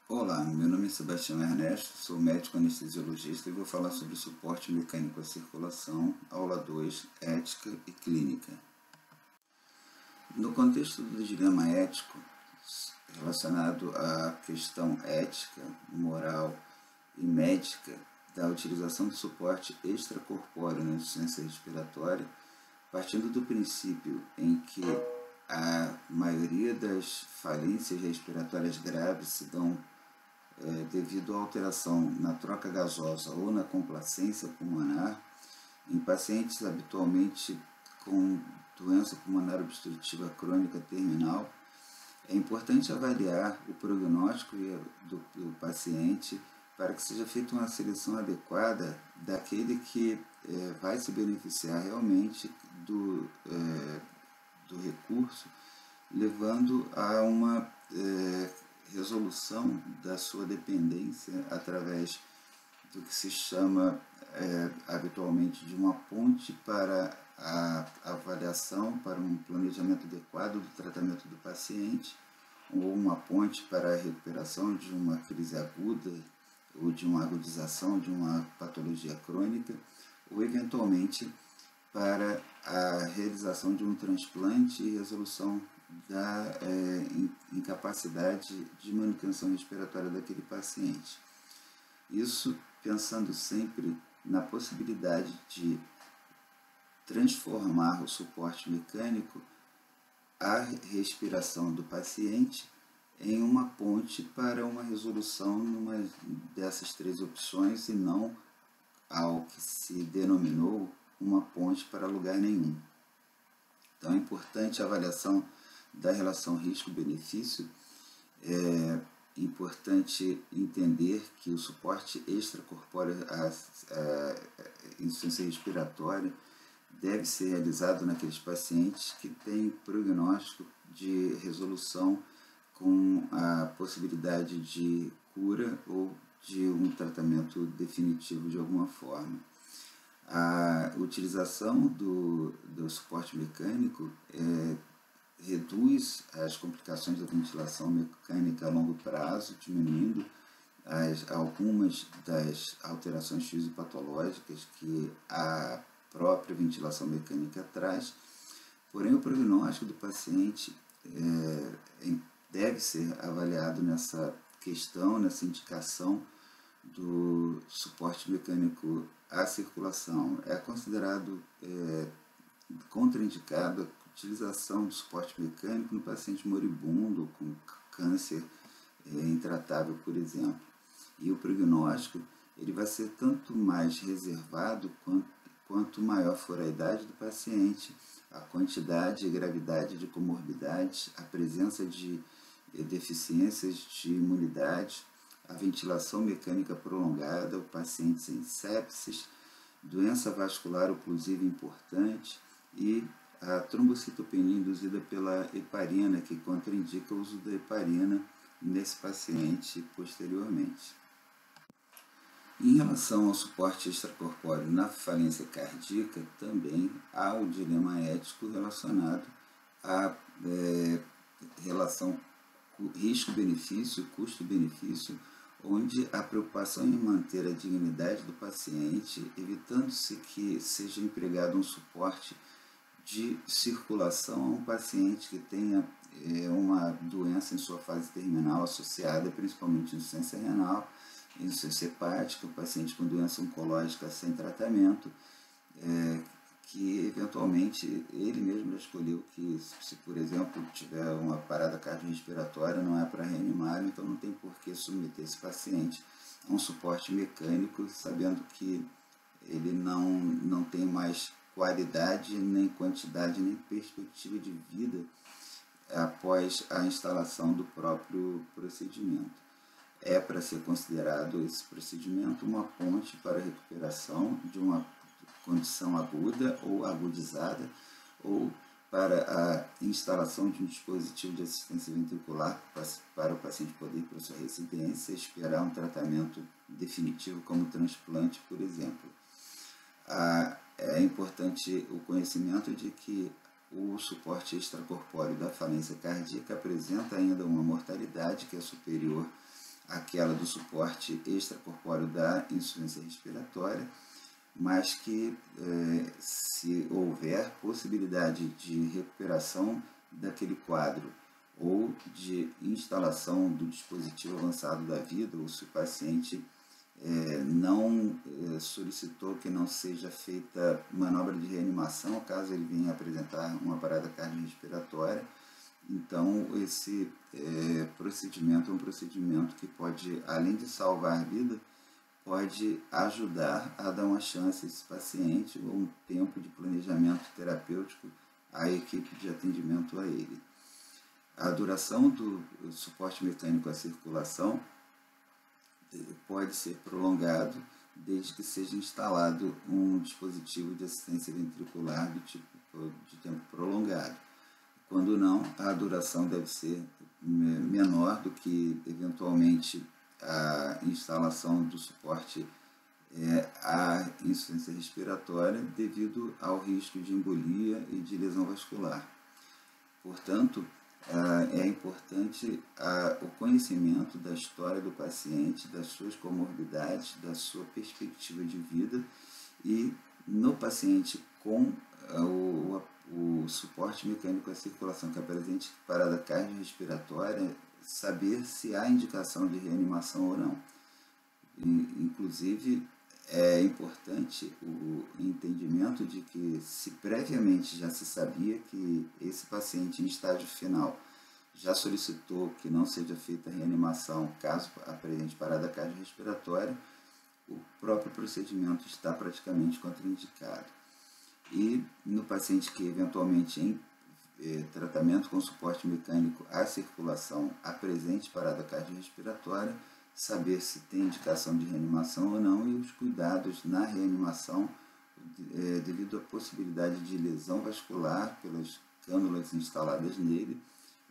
Olá, meu nome é Sebastião Ernesto, sou médico anestesiologista e vou falar sobre suporte mecânico à circulação, aula 2, ética e clínica. No contexto do dilema ético, relacionado à questão ética, moral e médica da utilização do suporte extracorpóreo na insuficiência respiratória, partindo do princípio em que a maioria das falências respiratórias graves se dão devido à alteração na troca gasosa ou na complacência pulmonar, em pacientes habitualmente com doença pulmonar obstrutiva crônica terminal, é importante avaliar o prognóstico do paciente para que seja feita uma seleção adequada daquele que vai se beneficiar realmente do recurso, levando a uma resolução da sua dependência através do que se chama habitualmente de uma ponte para a avaliação, para um planejamento adequado do tratamento do paciente, ou uma ponte para a recuperação de uma crise aguda ou de uma agudização de uma patologia crônica, ou eventualmente para a realização de um transplante e resolução da incapacidade de manutenção respiratória daquele paciente. Isso pensando sempre na possibilidade de transformar o suporte mecânico à respiração do paciente em uma ponte para uma resolução numa dessas três opções e não ao que se denominou uma ponte para lugar nenhum. Então é importante a avaliação da relação risco-benefício. É importante entender que o suporte extracorpóreo à insuficiência respiratória deve ser realizado naqueles pacientes que têm prognóstico de resolução com a possibilidade de cura ou de um tratamento definitivo de alguma forma. A utilização do suporte mecânico reduz as complicações da ventilação mecânica a longo prazo, diminuindo algumas das alterações fisiopatológicas que a própria ventilação mecânica traz. Porém, o prognóstico do paciente deve ser avaliado nessa questão, nessa indicação do suporte mecânico à circulação. É considerado contraindicado a utilização do suporte mecânico no paciente moribundo com câncer intratável, por exemplo. E o prognóstico ele vai ser tanto mais reservado quanto maior for a idade do paciente, a quantidade e gravidade de comorbidades, a presença de deficiências de imunidade, a ventilação mecânica prolongada, o paciente sem sepsis, doença vascular oclusiva importante e a trombocitopenia induzida pela heparina, que contraindica o uso da heparina nesse paciente posteriormente. Em relação ao suporte extracorpóreo na falência cardíaca, também há o dilema ético relacionado à relação risco-benefício, custo-benefício, onde a preocupação em manter a dignidade do paciente, evitando-se que seja empregado um suporte de circulação a um paciente que tenha uma doença em sua fase terminal associada principalmente à insuficiência renal, insuficiência hepática, um paciente com doença oncológica sem tratamento, que eventualmente ele mesmo escolheu que, se por exemplo tiver uma parada cardiorrespiratória, não é para reanimar, então não tem por que submeter esse paciente a um suporte mecânico, sabendo que ele não tem mais qualidade, nem quantidade, nem perspectiva de vida após a instalação do próprio procedimento. É para ser considerado esse procedimento uma ponte para a recuperação de uma condição aguda ou agudizada, ou para a instalação de um dispositivo de assistência ventricular para o paciente poder ir para sua residência, esperar um tratamento definitivo como transplante, por exemplo. É importante o conhecimento de que o suporte extracorpóreo da falência cardíaca apresenta ainda uma mortalidade que é superior aquela do suporte extracorpóreo da insuficiência respiratória, mas que se houver possibilidade de recuperação daquele quadro ou de instalação do dispositivo avançado da vida, ou se o paciente não solicitou que não seja feita manobra de reanimação, caso ele venha apresentar uma parada cardiorrespiratória, então esse procedimento é um procedimento que pode, além de salvar a vida, pode ajudar a dar uma chance a esse paciente ou um tempo de planejamento terapêutico à equipe de atendimento a ele. A duração do suporte mecânico à circulação pode ser prolongado desde que seja instalado um dispositivo de assistência ventricular do tipo de tempo prolongado. Quando não, a duração deve ser menor do que eventualmente a instalação do suporte à insuficiência respiratória devido ao risco de embolia e de lesão vascular. Portanto, é importante o conhecimento da história do paciente, das suas comorbidades, da sua perspectiva de vida e no paciente com o suporte mecânico à circulação que apresente parada cardiorrespiratória, saber se há indicação de reanimação ou não. Inclusive, é importante o entendimento de que, se previamente já se sabia que esse paciente em estágio final já solicitou que não seja feita a reanimação caso apresente parada cardiorrespiratória, o próprio procedimento está praticamente contraindicado. E no paciente que eventualmente em tratamento com suporte mecânico à circulação apresente parada cardiorrespiratória, saber se tem indicação de reanimação ou não e os cuidados na reanimação devido à possibilidade de lesão vascular pelas cânulas instaladas nele,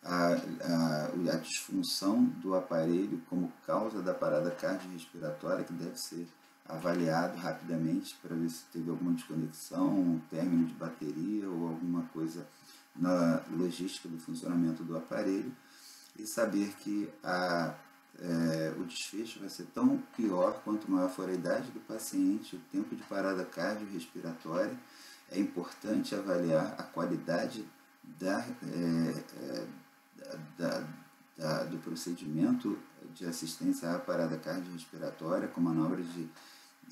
a disfunção do aparelho como causa da parada cardiorrespiratória, que deve ser avaliado rapidamente para ver se teve alguma desconexão, um término de bateria ou alguma coisa na logística do funcionamento do aparelho, e saber que o desfecho vai ser tão pior quanto maior for a idade do paciente, o tempo de parada cardiorrespiratória. É importante avaliar a qualidade do procedimento de assistência à parada cardiorrespiratória com manobras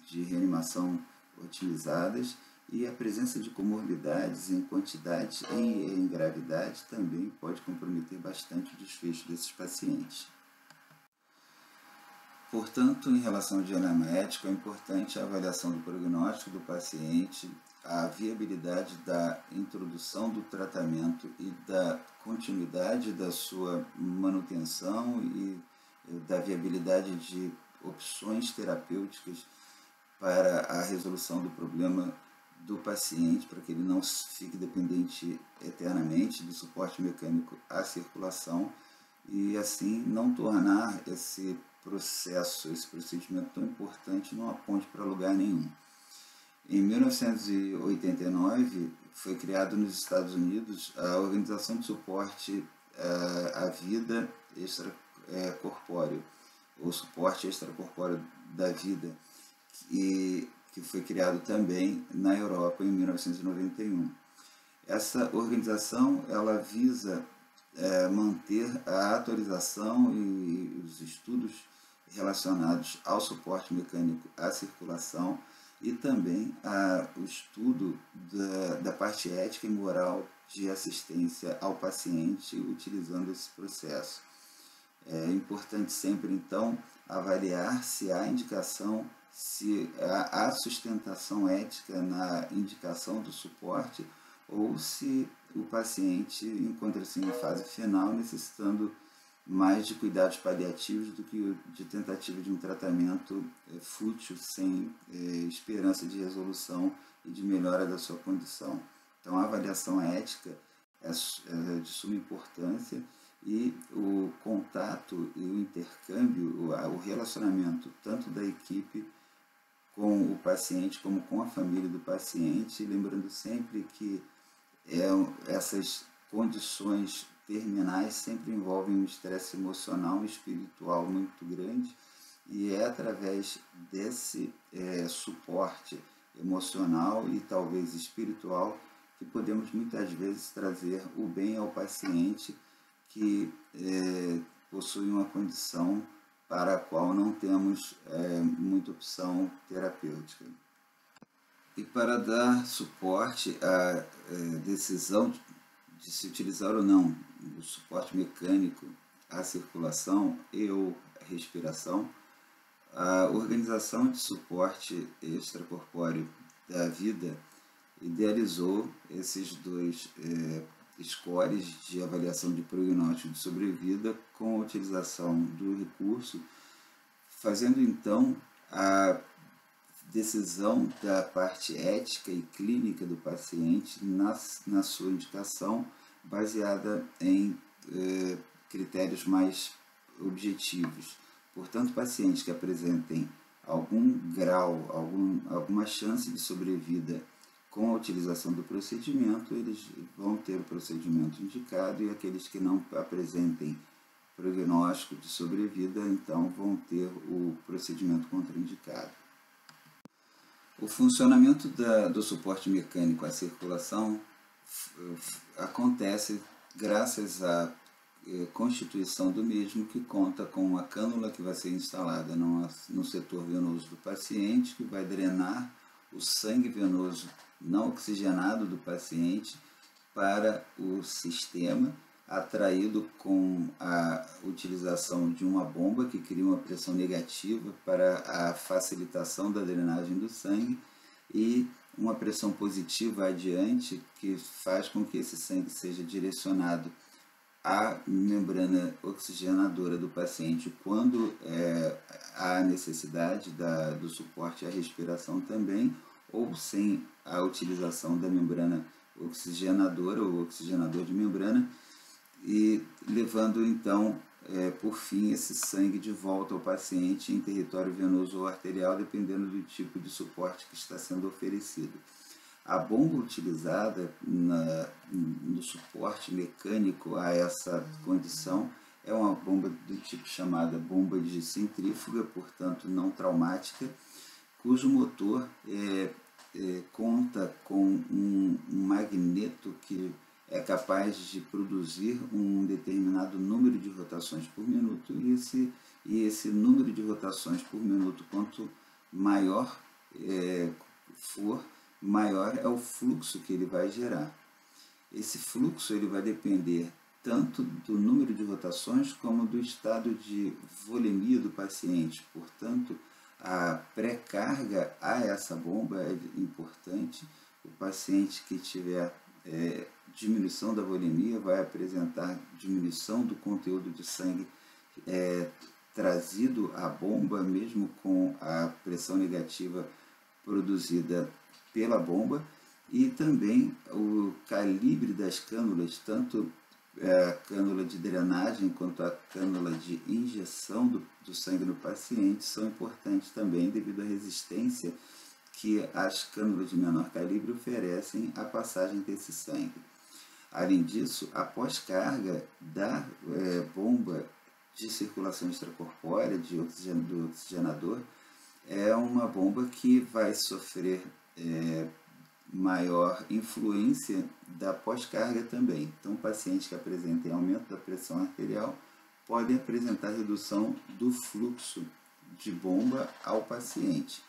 de reanimação otimizadas, e a presença de comorbidades em quantidade e em gravidade também pode comprometer bastante o desfecho desses pacientes. Portanto, em relação ao dilema ético, é importante a avaliação do prognóstico do paciente, a viabilidade da introdução do tratamento e da continuidade da sua manutenção e da viabilidade de opções terapêuticas para a resolução do problema do paciente, para que ele não fique dependente eternamente do suporte mecânico à circulação e assim não tornar esse procedimento tão importante numa ponte para lugar nenhum. Em 1989, foi criado nos Estados Unidos a Organização de Suporte à Vida Extracorpóreo, ou Suporte Extracorpóreo da Vida, que foi criado também na Europa em 1991. Essa organização ela visa manter a atualização e os estudos relacionados ao suporte mecânico à circulação e também o estudo da parte ética e moral de assistência ao paciente utilizando esse processo. É importante sempre, então, avaliar se há indicação, se há sustentação ética na indicação do suporte ou se o paciente encontra-se em fase final necessitando mais de cuidados paliativos do que de tentativa de um tratamento fútil, sem esperança de resolução e de melhora da sua condição. Então, a avaliação ética é de suma importância e o contato e o intercâmbio, o relacionamento tanto da equipe com o paciente como com a família do paciente, lembrando sempre que essas condições terminais sempre envolvem um estresse emocional e espiritual muito grande, e é através desse suporte emocional e talvez espiritual que podemos muitas vezes trazer o bem ao paciente que possui uma condição para a qual não temos muita opção terapêutica. E para dar suporte à decisão de se utilizar ou não o suporte mecânico à circulação e ou respiração, a Organização de Suporte Extracorpóreo da Vida idealizou esses dois scores de avaliação de prognóstico de sobrevida com a utilização do recurso, fazendo então a decisão da parte ética e clínica do paciente na sua indicação, baseada em critérios mais objetivos. Portanto, pacientes que apresentem algum grau, alguma chance de sobrevida com a utilização do procedimento, eles vão ter o procedimento indicado, e aqueles que não apresentem prognóstico de sobrevida, então vão ter o procedimento contraindicado. O funcionamento do suporte mecânico à circulação acontece graças à constituição do mesmo, que conta com uma cânula que vai ser instalada no setor venoso do paciente, que vai drenar o sangue venoso não oxigenado do paciente para o sistema, atraído com a utilização de uma bomba que cria uma pressão negativa para a facilitação da drenagem do sangue, e uma pressão positiva adiante que faz com que esse sangue seja direcionado à membrana oxigenadora do paciente quando há necessidade do suporte à respiração também, ou sem a utilização da membrana oxigenadora ou oxigenador de membrana, e levando então por fim esse sangue de volta ao paciente em território venoso ou arterial, dependendo do tipo de suporte que está sendo oferecido. A bomba utilizada no suporte mecânico a essa condição é uma bomba do tipo chamada bomba de centrífuga, portanto não traumática, cujo motor conta com um magneto que é capaz de produzir um determinado número de rotações por minuto, e esse número de rotações por minuto, quanto maior for, maior é o fluxo que ele vai gerar. Esse fluxo ele vai depender tanto do número de rotações como do estado de volemia do paciente. Portanto, a pré-carga a essa bomba é importante. O paciente que tiver diminuição da volemia vai apresentar diminuição do conteúdo de sangue trazido à bomba, mesmo com a pressão negativa produzida pela bomba, e também o calibre das cânulas, tanto a cânula de drenagem quanto a cânula de injeção do sangue no paciente são importantes também, devido à resistência que as cânulas de menor calibre oferecem à passagem desse sangue. Além disso, a pós-carga da bomba de circulação extracorpórea do oxigenador é uma bomba que vai sofrer maior influência da pós-carga também. Então, pacientes que apresentem aumento da pressão arterial podem apresentar redução do fluxo de bomba ao paciente.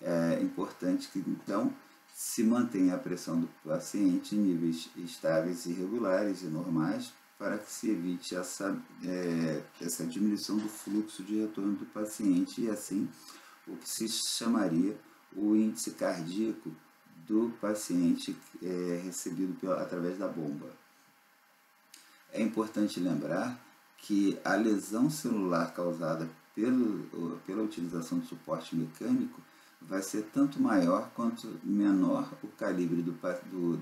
É importante que, então, se mantenha a pressão do paciente em níveis estáveis e regulares e normais, para que se evite essa diminuição do fluxo de retorno do paciente, e assim o que se chamaria o índice cardíaco do paciente recebido através da bomba. É importante lembrar que a lesão celular causada pela utilização do suporte mecânico vai ser tanto maior quanto menor o calibre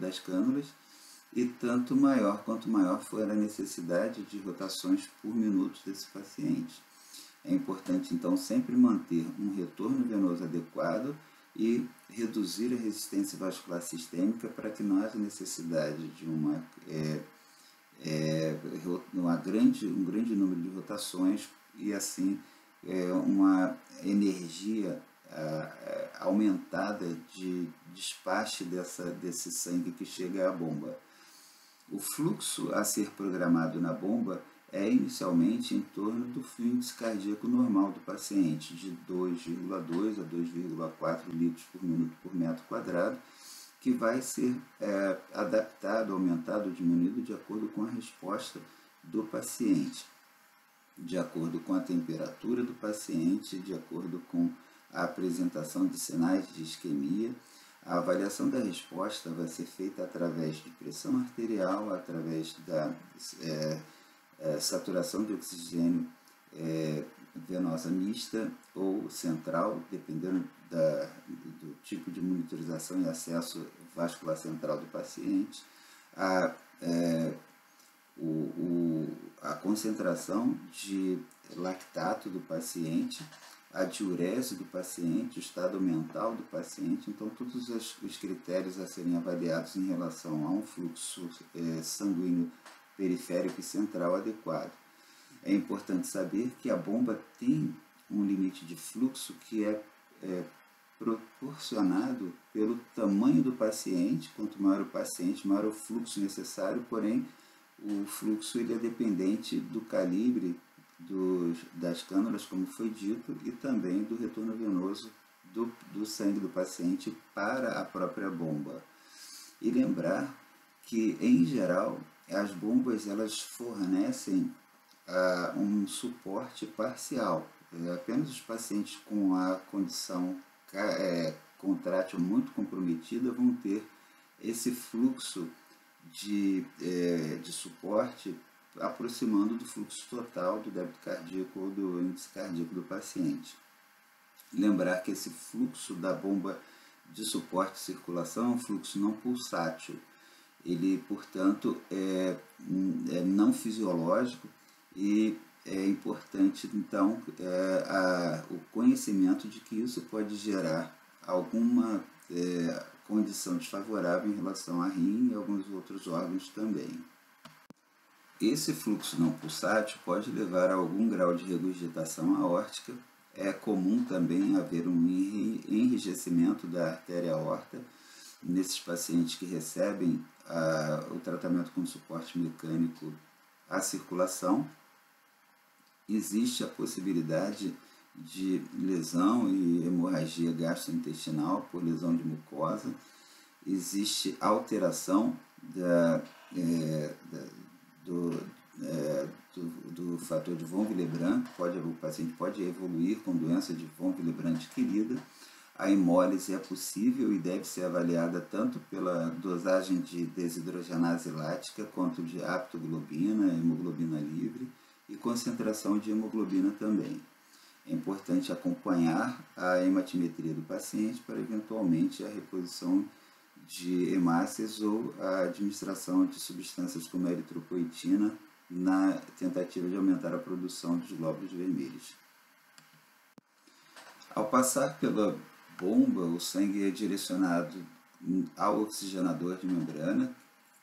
das cânulas, e tanto maior quanto maior for a necessidade de rotações por minuto desse paciente. É importante, então, sempre manter um retorno venoso adequado e reduzir a resistência vascular sistêmica, para que não haja necessidade de uma um grande número de rotações e assim uma energia aumentada de despacho desse sangue que chega à bomba. O fluxo a ser programado na bomba é inicialmente em torno do índice cardíaco normal do paciente, de 2,2 a 2,4 litros por minuto por metro quadrado, que vai ser adaptado, aumentado ou diminuído de acordo com a resposta do paciente, de acordo com a temperatura do paciente, de acordo com a apresentação de sinais de isquemia. A avaliação da resposta vai ser feita através de pressão arterial, através da saturação de oxigênio venosa mista ou central, dependendo do tipo de monitorização e acesso vascular central do paciente, a concentração de lactato do paciente, a diurese do paciente, o estado mental do paciente. Então, todos os critérios a serem avaliados em relação a um fluxo sanguíneo periférico e central adequado. É importante saber que a bomba tem um limite de fluxo que é proporcionado pelo tamanho do paciente. Quanto maior o paciente, maior o fluxo necessário, porém o fluxo ele é dependente do calibre das cânulas, como foi dito, e também do retorno venoso do sangue do paciente para a própria bomba. E lembrar que, em geral, as bombas elas fornecem um suporte parcial. Apenas os pacientes com a condição contrátil muito comprometida vão ter esse fluxo de suporte aproximando do fluxo total do débito cardíaco ou do índice cardíaco do paciente. Lembrar que esse fluxo da bomba de suporte e circulação é um fluxo não pulsátil. Ele, portanto, é não fisiológico e é importante, então, o conhecimento de que isso pode gerar alguma condição desfavorável em relação a rim e alguns outros órgãos também. Esse fluxo não pulsátil pode levar a algum grau de regurgitação aórtica. É comum também haver um enrijecimento da artéria aorta nesses pacientes que recebem o tratamento com suporte mecânico à circulação. Existe a possibilidade de lesão e hemorragia gastrointestinal por lesão de mucosa. Existe alteração do fator de von Willebrand. O paciente pode evoluir com doença de von Willebrand adquirida. A hemólise é possível e deve ser avaliada tanto pela dosagem de desidrogenase lática quanto de aptoglobina, hemoglobina livre e concentração de hemoglobina também. É importante acompanhar a hematimetria do paciente para eventualmente a reposição de hemácias ou a administração de substâncias como a eritropoetina na tentativa de aumentar a produção dos glóbulos vermelhos. Ao passar pela bomba, o sangue é direcionado ao oxigenador de membrana,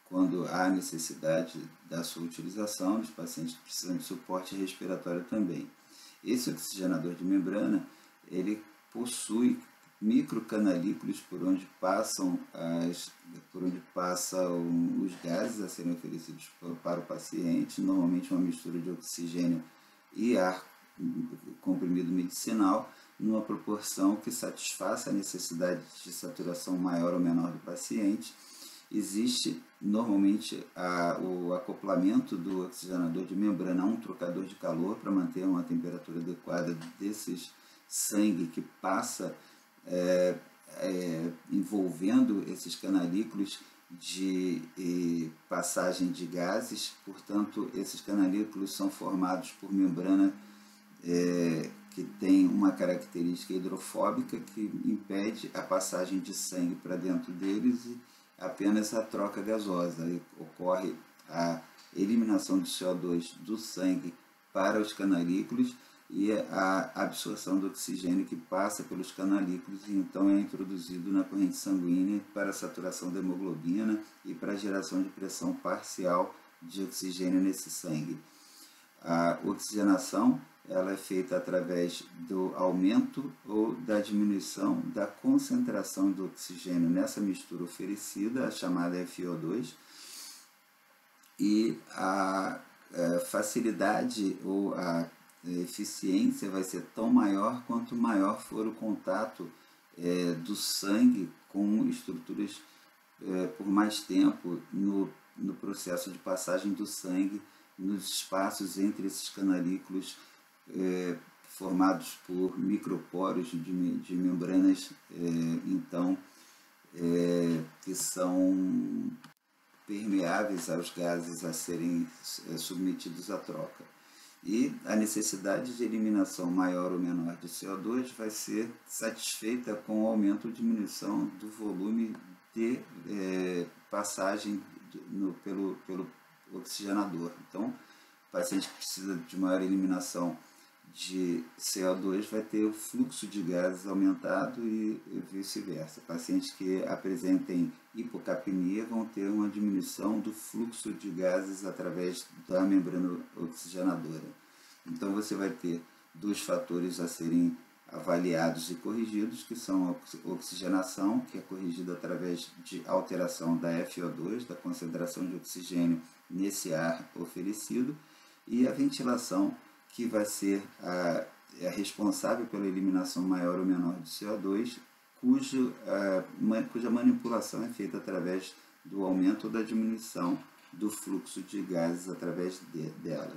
quando há necessidade da sua utilização, dos pacientes que precisam de suporte respiratório também. Esse oxigenador de membrana, ele possui microcanalículos por onde passam os gases a serem oferecidos para o paciente, normalmente uma mistura de oxigênio e ar comprimido medicinal, numa proporção que satisfaça a necessidade de saturação maior ou menor do paciente. Existe normalmente o acoplamento do oxigenador de membrana a um trocador de calor para manter uma temperatura adequada desses sangue que passa envolvendo esses canalículos de passagem de gases. Portanto, esses canalículos são formados por membrana que tem uma característica hidrofóbica que impede a passagem de sangue para dentro deles e apenas a troca gasosa. E ocorre a eliminação de CO2 do sangue para os canalículos e a absorção do oxigênio que passa pelos canalículos e então é introduzido na corrente sanguínea para a saturação da hemoglobina e para a geração de pressão parcial de oxigênio nesse sangue. A oxigenação ela é feita através do aumento ou da diminuição da concentração do oxigênio nessa mistura oferecida, a chamada FiO2, e a facilidade ou a eficiência vai ser tão maior quanto maior for o contato do sangue com estruturas por mais tempo no processo de passagem do sangue nos espaços entre esses canalículos formados por microporos de membranas que são permeáveis aos gases a serem submetidos à troca. E a necessidade de eliminação maior ou menor de CO2 vai ser satisfeita com o aumento ou diminuição do volume de passagem pelo oxigenador. Então, o paciente que precisa de maior eliminação de CO2 vai ter o fluxo de gases aumentado e vice-versa. Pacientes que apresentem hipocapnia vão ter uma diminuição do fluxo de gases através da membrana oxigenadora. Então você vai ter dois fatores a serem avaliados e corrigidos, que são a oxigenação, que é corrigida através de alteração da FiO2, da concentração de oxigênio nesse ar oferecido, e a ventilação, que vai ser a responsável pela eliminação maior ou menor de CO2, cuja manipulação é feita através do aumento ou da diminuição do fluxo de gases através dela.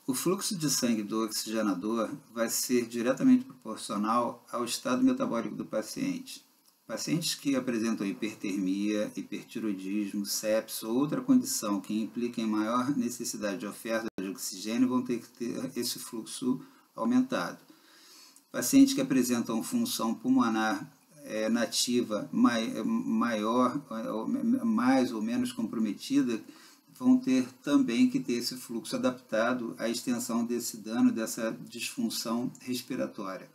O fluxo de sangue do oxigenador vai ser diretamente proporcional ao estado metabólico do paciente. Pacientes que apresentam hipertermia, hipertiroidismo, sepsis ou outra condição que implique em maior necessidade de oferta de oxigênio vão ter que ter esse fluxo aumentado. Pacientes que apresentam função pulmonar nativa maior, mais ou menos comprometida, vão ter também que ter esse fluxo adaptado à extensão desse dano, dessa disfunção respiratória.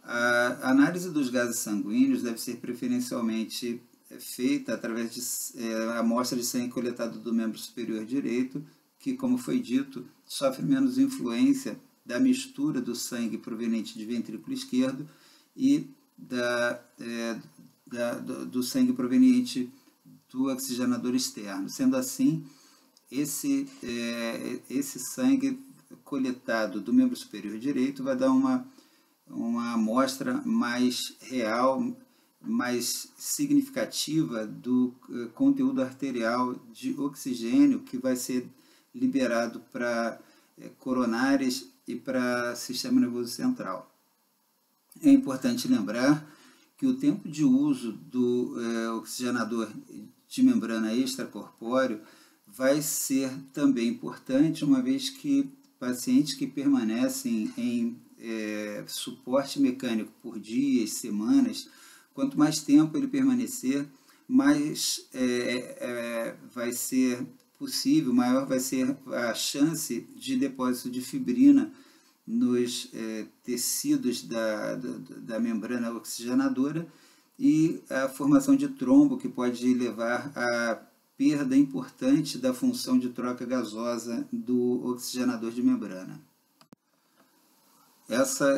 A análise dos gases sanguíneos deve ser preferencialmente feita através de amostra de sangue coletada do membro superior direito, que, como foi dito, sofre menos influência da mistura do sangue proveniente de ventrículo esquerdo e do sangue proveniente do oxigenador externo. Sendo assim, esse sangue coletado do membro superior direito vai dar uma amostra mais real, mais significativa do conteúdo arterial de oxigênio que vai ser liberado para coronárias e para sistema nervoso central. É importante lembrar que o tempo de uso do oxigenador de membrana extracorpóreo vai ser também importante, uma vez que pacientes que permanecem em suporte mecânico por dias, semanas, quanto mais tempo ele permanecer, mais vai ser possível, maior vai ser a chance de depósito de fibrina nos tecidos da membrana oxigenadora e a formação de trombo, que pode levar à perda importante da função de troca gasosa do oxigenador de membrana.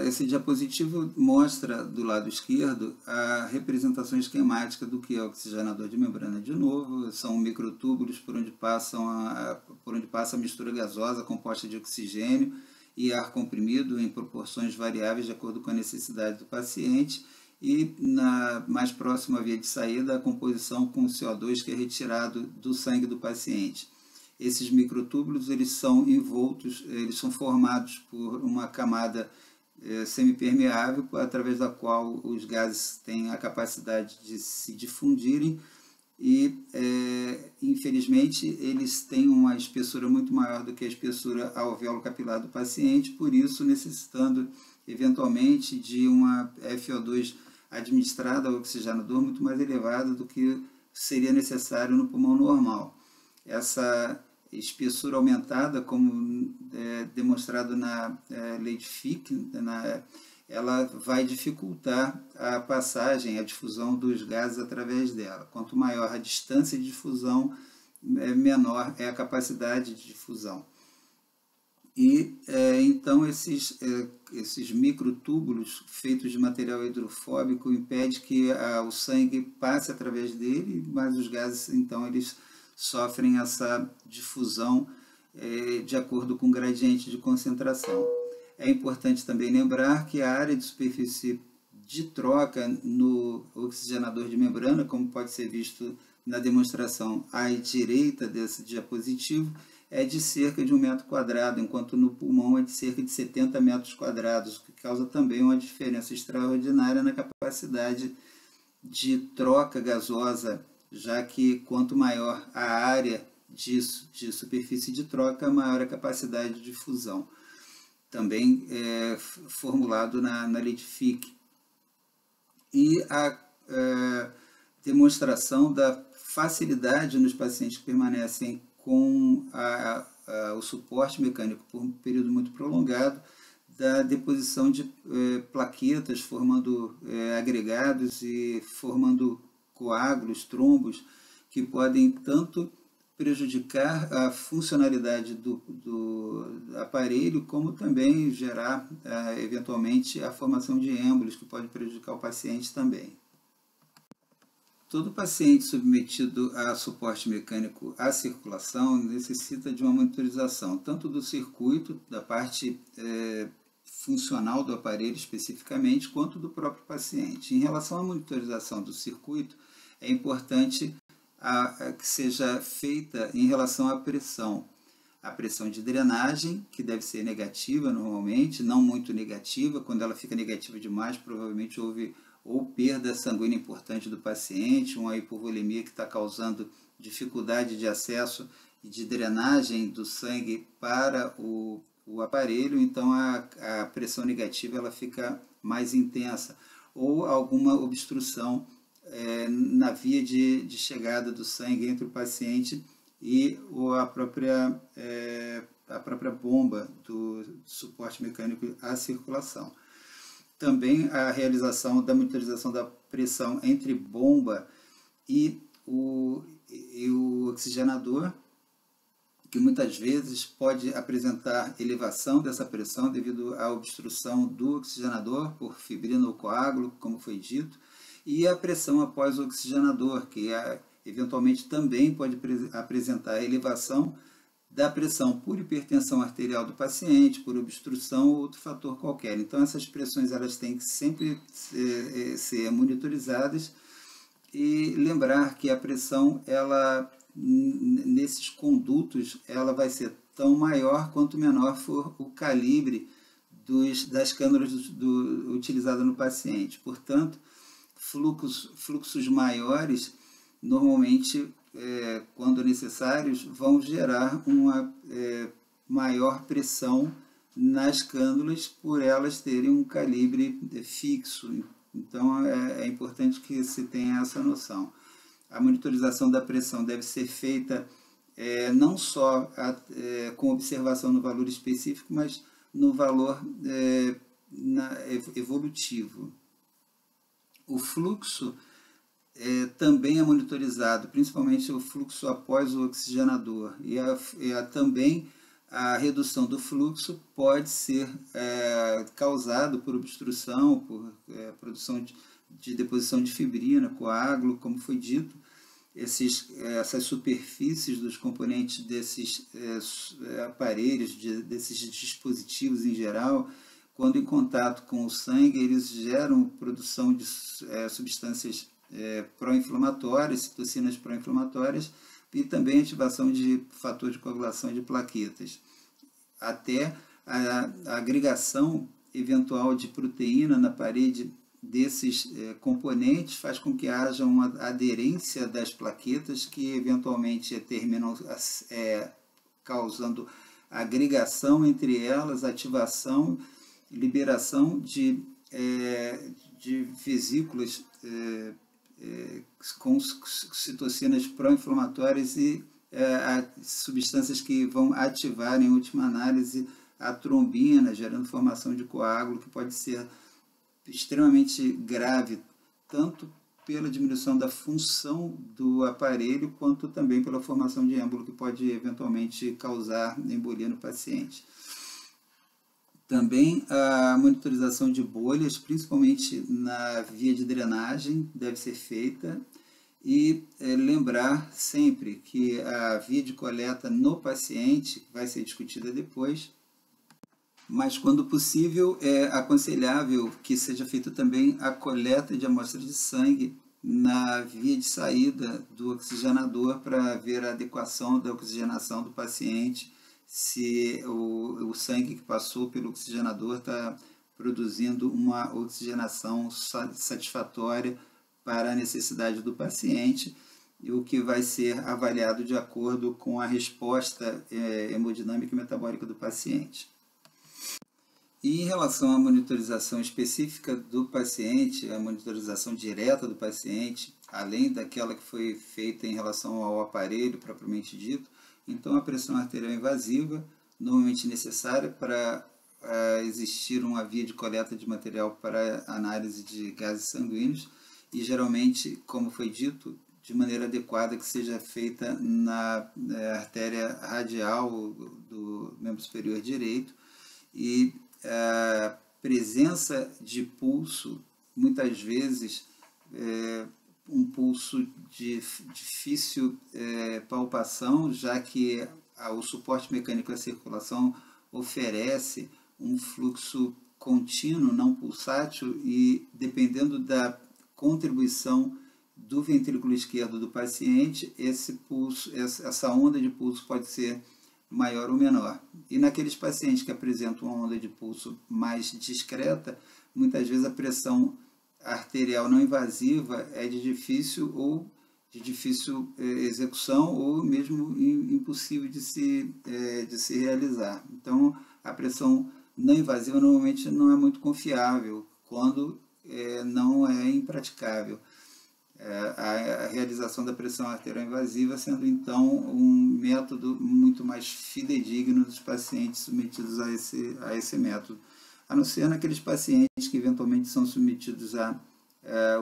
Esse diapositivo mostra do lado esquerdo a representação esquemática do que é o oxigenador de membrana. De novo, são microtúbulos por onde passa a mistura gasosa composta de oxigênio e ar comprimido em proporções variáveis de acordo com a necessidade do paciente, e na mais próxima via de saída a composição com CO2 que é retirado do sangue do paciente. Esses microtúbulos eles são envoltos, eles são formados por uma camada semipermeável através da qual os gases têm a capacidade de se difundirem e, infelizmente, eles têm uma espessura muito maior do que a espessura alvéolo capilar do paciente, por isso necessitando eventualmente de uma FiO2 administrada ao oxigenador muito mais elevada do que seria necessário no pulmão normal. Essa espessura aumentada, como demonstrado na lei de Fick, ela vai dificultar a passagem, a difusão dos gases através dela. Quanto maior a distância de difusão, menor é a capacidade de difusão. E então esses microtúbulos feitos de material hidrofóbico impedem que o sangue passe através dele, mas os gases então eles sofrem essa difusão de acordo com o gradiente de concentração. É importante também lembrar que a área de superfície de troca no oxigenador de membrana, como pode ser visto na demonstração à direita desse diapositivo, é de cerca de 1 metro quadrado, enquanto no pulmão é de cerca de 70 metros quadrados, o que causa também uma diferença extraordinária na capacidade de troca gasosa, já que quanto maior a área de superfície de troca, maior a capacidade de difusão. Também é formulado na lei de Fick. E a demonstração da facilidade nos pacientes que permanecem com o suporte mecânico por um período muito prolongado, da deposição de plaquetas, formando agregados e formando coágulos, trombos, que podem tanto prejudicar a funcionalidade do aparelho, como também gerar, eventualmente, a formação de êmbolos, que pode prejudicar o paciente também. Todo paciente submetido a suporte mecânico à circulação necessita de uma monitorização, tanto do circuito, da parte funcional do aparelho especificamente, quanto do próprio paciente. Em relação à monitorização do circuito, é importante que seja feita em relação à pressão. A pressão de drenagem, que deve ser negativa normalmente, não muito negativa. Quando ela fica negativa demais, provavelmente houve ou perda sanguínea importante do paciente, uma hipovolemia que está causando dificuldade de acesso e de drenagem do sangue para o aparelho, então a pressão negativa ela fica mais intensa, ou alguma obstrução na via de chegada do sangue entre o paciente e a própria bomba do suporte mecânico à circulação. Também a realização da monitorização da pressão entre bomba e o oxigenador, que muitas vezes pode apresentar elevação dessa pressão devido à obstrução do oxigenador por fibrina ou coágulo, como foi dito, e a pressão após o oxigenador, que eventualmente também pode apresentar elevação da pressão por hipertensão arterial do paciente, por obstrução ou outro fator qualquer. Então essas pressões elas têm que sempre ser monitorizadas e lembrar que a pressão ela nesses condutos ela vai ser tão maior quanto menor for o calibre das cânulas utilizadas no paciente. Portanto, fluxos maiores normalmente, quando necessários, vão gerar uma maior pressão nas cânulas por elas terem um calibre fixo. Então é importante que se tenha essa noção. A monitorização da pressão deve ser feita não só com observação no valor específico, mas no valor evolutivo. O fluxo também é monitorizado, principalmente o fluxo após o oxigenador, e também a redução do fluxo pode ser causado por obstrução, por produção de deposição de fibrina, coágulo, como foi dito. Essas superfícies dos componentes desses aparelhos, desses dispositivos em geral, quando em contato com o sangue, eles geram produção de substâncias pró-inflamatórias, citocinas pró-inflamatórias, e também ativação de fator de coagulação de plaquetas. Até a agregação eventual de proteína na parede desses componentes faz com que haja uma aderência das plaquetas que eventualmente terminam causando agregação entre elas, ativação, liberação de vesículas com citocinas pró-inflamatórias e substâncias que vão ativar, em última análise, a trombina, gerando formação de coágulo, que pode ser extremamente grave, tanto pela diminuição da função do aparelho, quanto também pela formação de êmbolo, que pode eventualmente causar embolia no paciente. Também a monitorização de bolhas, principalmente na via de drenagem, deve ser feita. E lembrar sempre que a via de coleta no paciente vai ser discutida depois, mas quando possível é aconselhável que seja feita também a coleta de amostras de sangue na via de saída do oxigenador para ver a adequação da oxigenação do paciente, se o sangue que passou pelo oxigenador está produzindo uma oxigenação satisfatória para a necessidade do paciente, e o que vai ser avaliado de acordo com a resposta hemodinâmica e metabólica do paciente. E em relação à monitorização específica do paciente, a monitorização direta do paciente, além daquela que foi feita em relação ao aparelho propriamente dito, então a pressão arterial invasiva, normalmente necessária para existir uma via de coleta de material para análise de gases sanguíneos, e geralmente, como foi dito, de maneira adequada, que seja feita na artéria radial do membro superior direito, e a presença de pulso, muitas vezes um pulso de difícil palpação, já que o suporte mecânico à circulação oferece um fluxo contínuo, não pulsátil, e dependendo da contribuição do ventrículo esquerdo do paciente, esse pulso, essa onda de pulso pode ser maior ou menor. E naqueles pacientes que apresentam uma onda de pulso mais discreta, muitas vezes a pressão arterial não invasiva é de difícil execução, ou mesmo impossível de se realizar. Então, a pressão não invasiva normalmente não é muito confiável, quando não é impraticável. A realização da pressão arterial invasiva sendo então um método muito mais fidedigno dos pacientes submetidos a esse método, a não ser naqueles pacientes que eventualmente são submetidos à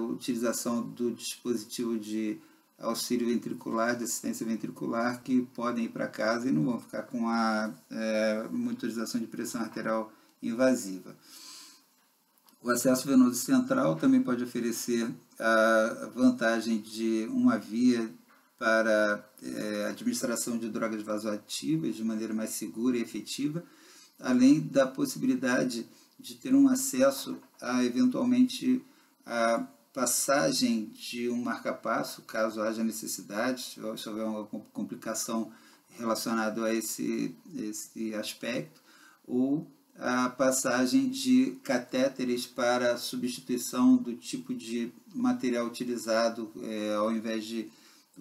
utilização do dispositivo de auxílio ventricular, de assistência ventricular, que podem ir para casa e não vão ficar com a monitorização de pressão arterial invasiva. O acesso venoso central também pode oferecer a vantagem de uma via para administração de drogas vasoativas de maneira mais segura e efetiva, além da possibilidade de ter um acesso a, eventualmente, a passagem de um marca-passo, caso haja necessidade, se houver uma complicação relacionada a esse aspecto, ou a passagem de catéteres para substituição do tipo de material utilizado, ao invés de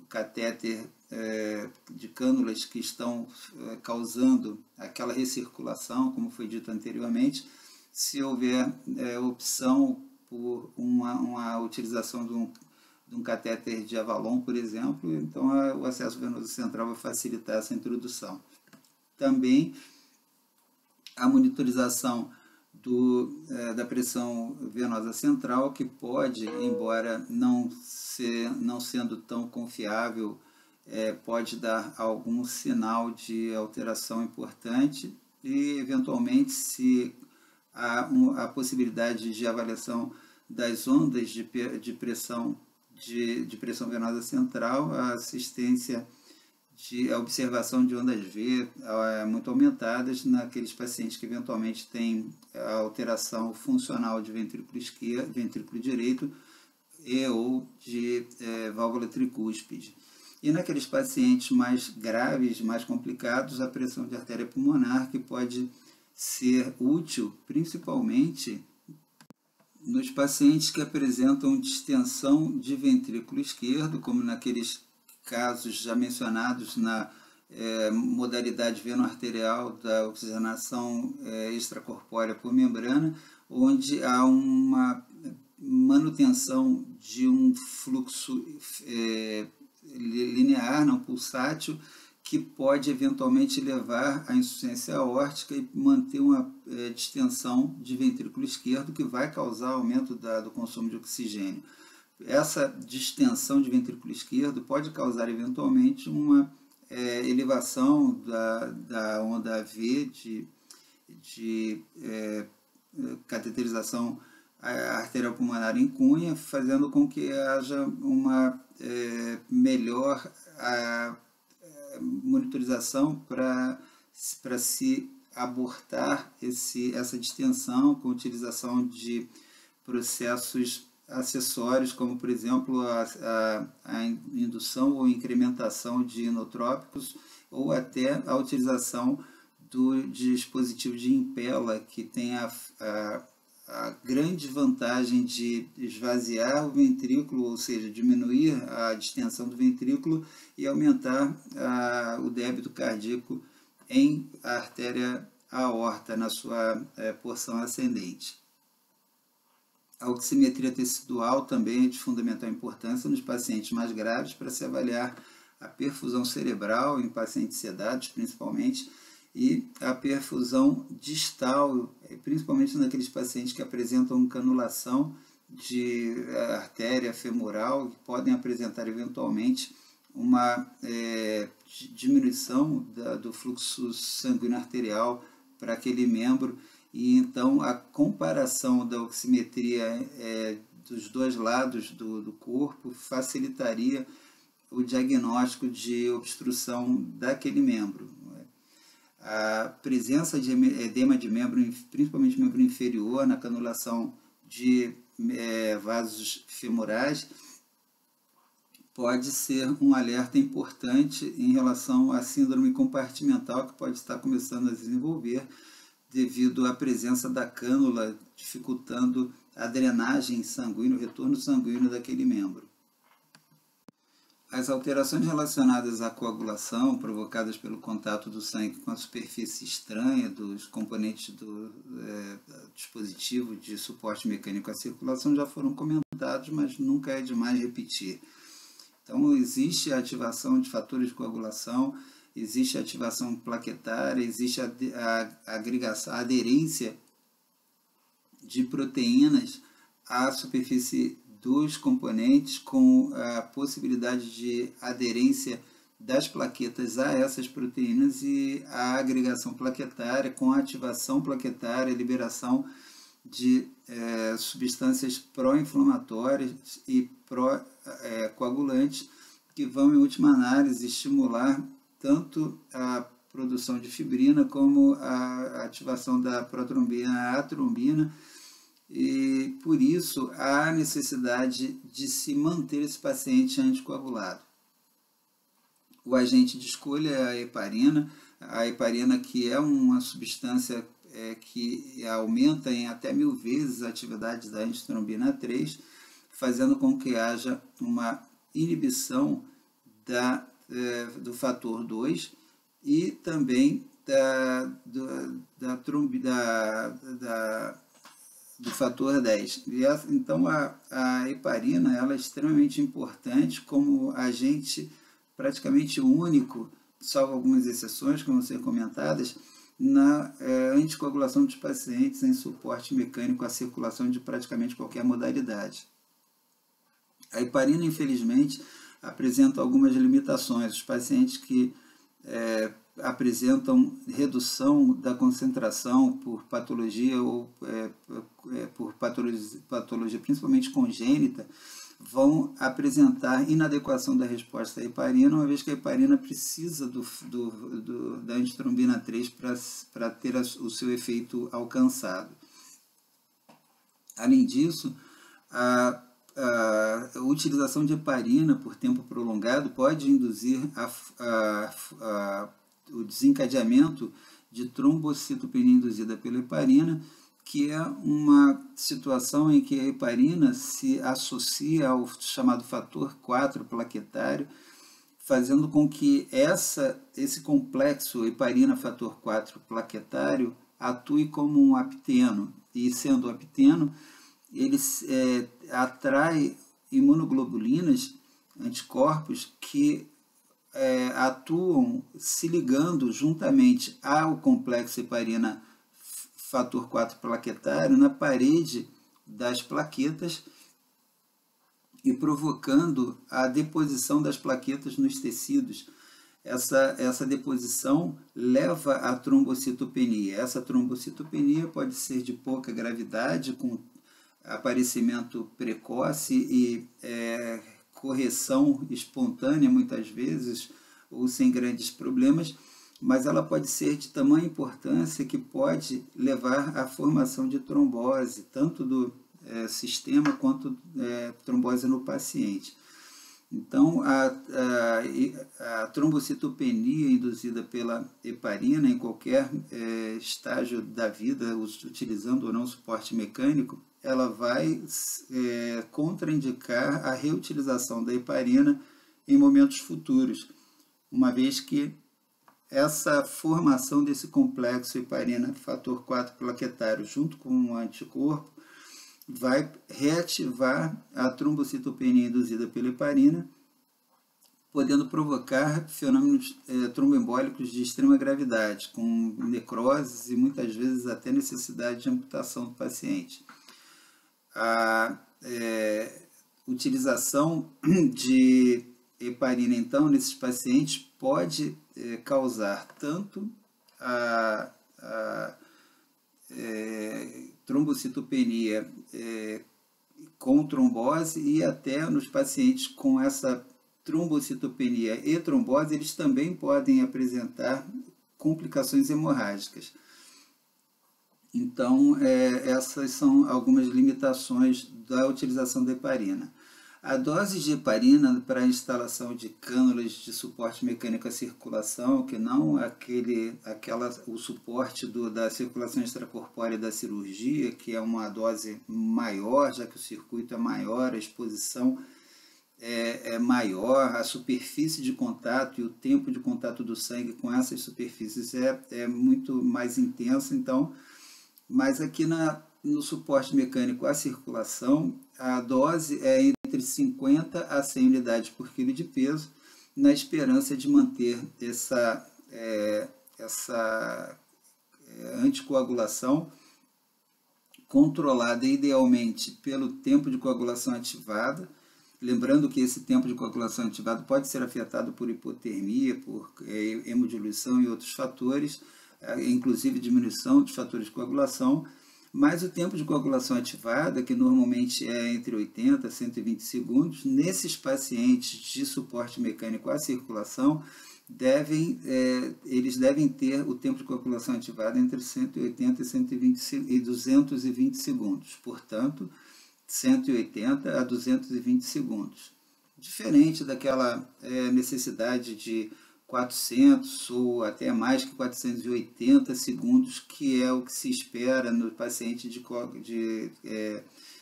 catéter de cânulas que estão causando aquela recirculação, como foi dito anteriormente. Se houver opção por uma utilização de um catéter de Avalon, por exemplo, então o acesso venoso central vai facilitar essa introdução. Também a monitorização da pressão venosa central, que pode, embora não sendo tão confiável, pode dar algum sinal de alteração importante, e eventualmente, se há a possibilidade de avaliação das ondas de pressão venosa central, a assistência a observação de ondas V muito aumentadas naqueles pacientes que eventualmente têm alteração funcional de ventrículo esquerdo, ventrículo direito ou de válvula tricúspide. E naqueles pacientes mais graves, mais complicados, a pressão de artéria pulmonar, que pode ser útil principalmente nos pacientes que apresentam distensão de ventrículo esquerdo, como naqueles casos já mencionados na modalidade veno-arterial da oxigenação extracorpórea por membrana, onde há uma manutenção de um fluxo linear, não pulsátil, que pode eventualmente levar à insuficiência aórtica e manter uma distensão de ventrículo esquerdo, que vai causar aumento do consumo de oxigênio. Essa distensão de ventrículo esquerdo pode causar eventualmente uma elevação da onda AV de cateterização arterial pulmonar em cunha, fazendo com que haja uma melhor monitorização para se abortar essa distensão com utilização de processos acessórios, como por exemplo a indução ou incrementação de inotrópicos, ou até a utilização do dispositivo de Impella, que tem a grande vantagem de esvaziar o ventrículo, ou seja, diminuir a distensão do ventrículo e aumentar o débito cardíaco em artéria aorta, na sua porção ascendente. A oximetria tecidual também é de fundamental importância nos pacientes mais graves para se avaliar a perfusão cerebral em pacientes sedados, principalmente, e a perfusão distal, principalmente naqueles pacientes que apresentam canulação de artéria femoral, que podem apresentar eventualmente uma diminuição do fluxo sanguíneo arterial para aquele membro. E então a comparação da oximetria dos dois lados do corpo facilitaria o diagnóstico de obstrução daquele membro. A presença de edema de membro, principalmente membro inferior, na canulação de vasos femorais, pode ser um alerta importante em relação à síndrome compartimental, que pode estar começando a desenvolver devido à presença da cânula, dificultando a drenagem sanguínea, o retorno sanguíneo daquele membro. As alterações relacionadas à coagulação, provocadas pelo contato do sangue com a superfície estranha dos componentes do dispositivo de suporte mecânico à circulação, já foram comentados, mas nunca é demais repetir. Então, existe a ativação de fatores de coagulação, existe a ativação plaquetária, existe a aderência de proteínas à superfície dos componentes, com a possibilidade de aderência das plaquetas a essas proteínas e a agregação plaquetária com a ativação plaquetária, liberação de substâncias pró-inflamatórias e pró-coagulantes, que vão, em última análise, estimular tanto a produção de fibrina como a ativação da protrombina, a trombina, e por isso há necessidade de se manter esse paciente anticoagulado. O agente de escolha é a heparina, que é uma substância que aumenta em até 1000 vezes a atividade da angitrombina 3, fazendo com que haja uma inibição do fator 2 e também do fator 10. Então a heparina ela é extremamente importante como agente praticamente único, salvo algumas exceções que vão ser comentadas, na anticoagulação dos pacientes em suporte mecânico à circulação de praticamente qualquer modalidade. A heparina, infelizmente, apresenta algumas limitações. Os pacientes que apresentam redução da concentração por patologia ou por patologia principalmente congênita, vão apresentar inadequação da resposta à heparina, uma vez que a heparina precisa da angitrombina 3 para ter o seu efeito alcançado. Além disso, a utilização de heparina por tempo prolongado pode induzir o desencadeamento de trombocitopenia induzida pela heparina, que é uma situação em que a heparina se associa ao chamado fator 4 plaquetário, fazendo com que esse complexo heparina-fator 4 plaquetário atue como um apteno, e sendo apteno, ele atrai imunoglobulinas, anticorpos, que atuam se ligando juntamente ao complexo heparina fator 4 plaquetário na parede das plaquetas e provocando a deposição das plaquetas nos tecidos. Essa deposição leva à trombocitopenia. Essa trombocitopenia pode ser de pouca gravidade, com aparecimento precoce e correção espontânea, muitas vezes, ou sem grandes problemas, mas ela pode ser de tamanha importância que pode levar à formação de trombose, tanto do sistema quanto trombose no paciente. Então, a trombocitopenia induzida pela heparina em qualquer estágio da vida, utilizando ou não suporte mecânico, ela vai contraindicar a reutilização da heparina em momentos futuros, uma vez que essa formação desse complexo heparina fator 4 plaquetário junto com um anticorpo vai reativar a trombocitopenia induzida pela heparina, podendo provocar fenômenos tromboembólicos de extrema gravidade, com necroses e muitas vezes até necessidade de amputação do paciente. A utilização de heparina, então, nesses pacientes pode causar tanto a trombocitopenia com trombose e até nos pacientes com essa trombocitopenia e trombose, eles também podem apresentar complicações hemorrágicas. Então, essas são algumas limitações da utilização da heparina. A dose de heparina para a instalação de cânulas de suporte mecânico à circulação, que não o suporte da circulação extracorpórea da cirurgia, que é uma dose maior, já que o circuito é maior, a exposição é maior, a superfície de contato e o tempo de contato do sangue com essas superfícies é muito mais intenso. Então, mas aqui no suporte mecânico à circulação, a dose é entre 50 a 100 unidades por quilo de peso, na esperança de manter essa anticoagulação controlada idealmente pelo tempo de coagulação ativada. Lembrando que esse tempo de coagulação ativado pode ser afetado por hipotermia, por hemodiluição e outros fatores, inclusive diminuição dos fatores de coagulação, mas o tempo de coagulação ativada, que normalmente é entre 80 a 120 segundos, nesses pacientes de suporte mecânico à circulação, eles devem ter o tempo de coagulação ativada entre 180 e 220 segundos, portanto, 180 a 220 segundos. Diferente daquela necessidade de 400 ou até mais que 480 segundos, que é o que se espera no paciente de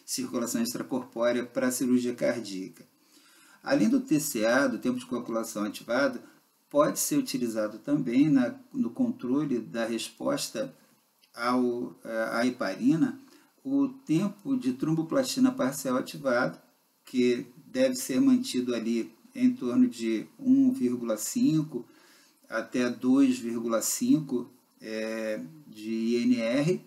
circulação extracorpórea para a cirurgia cardíaca. Além do TCA, do tempo de coagulação ativado, pode ser utilizado também no controle da resposta à heparina o tempo de tromboplastina parcial ativado, que deve ser mantido ali em torno de 1,5 até 2,5 de INR,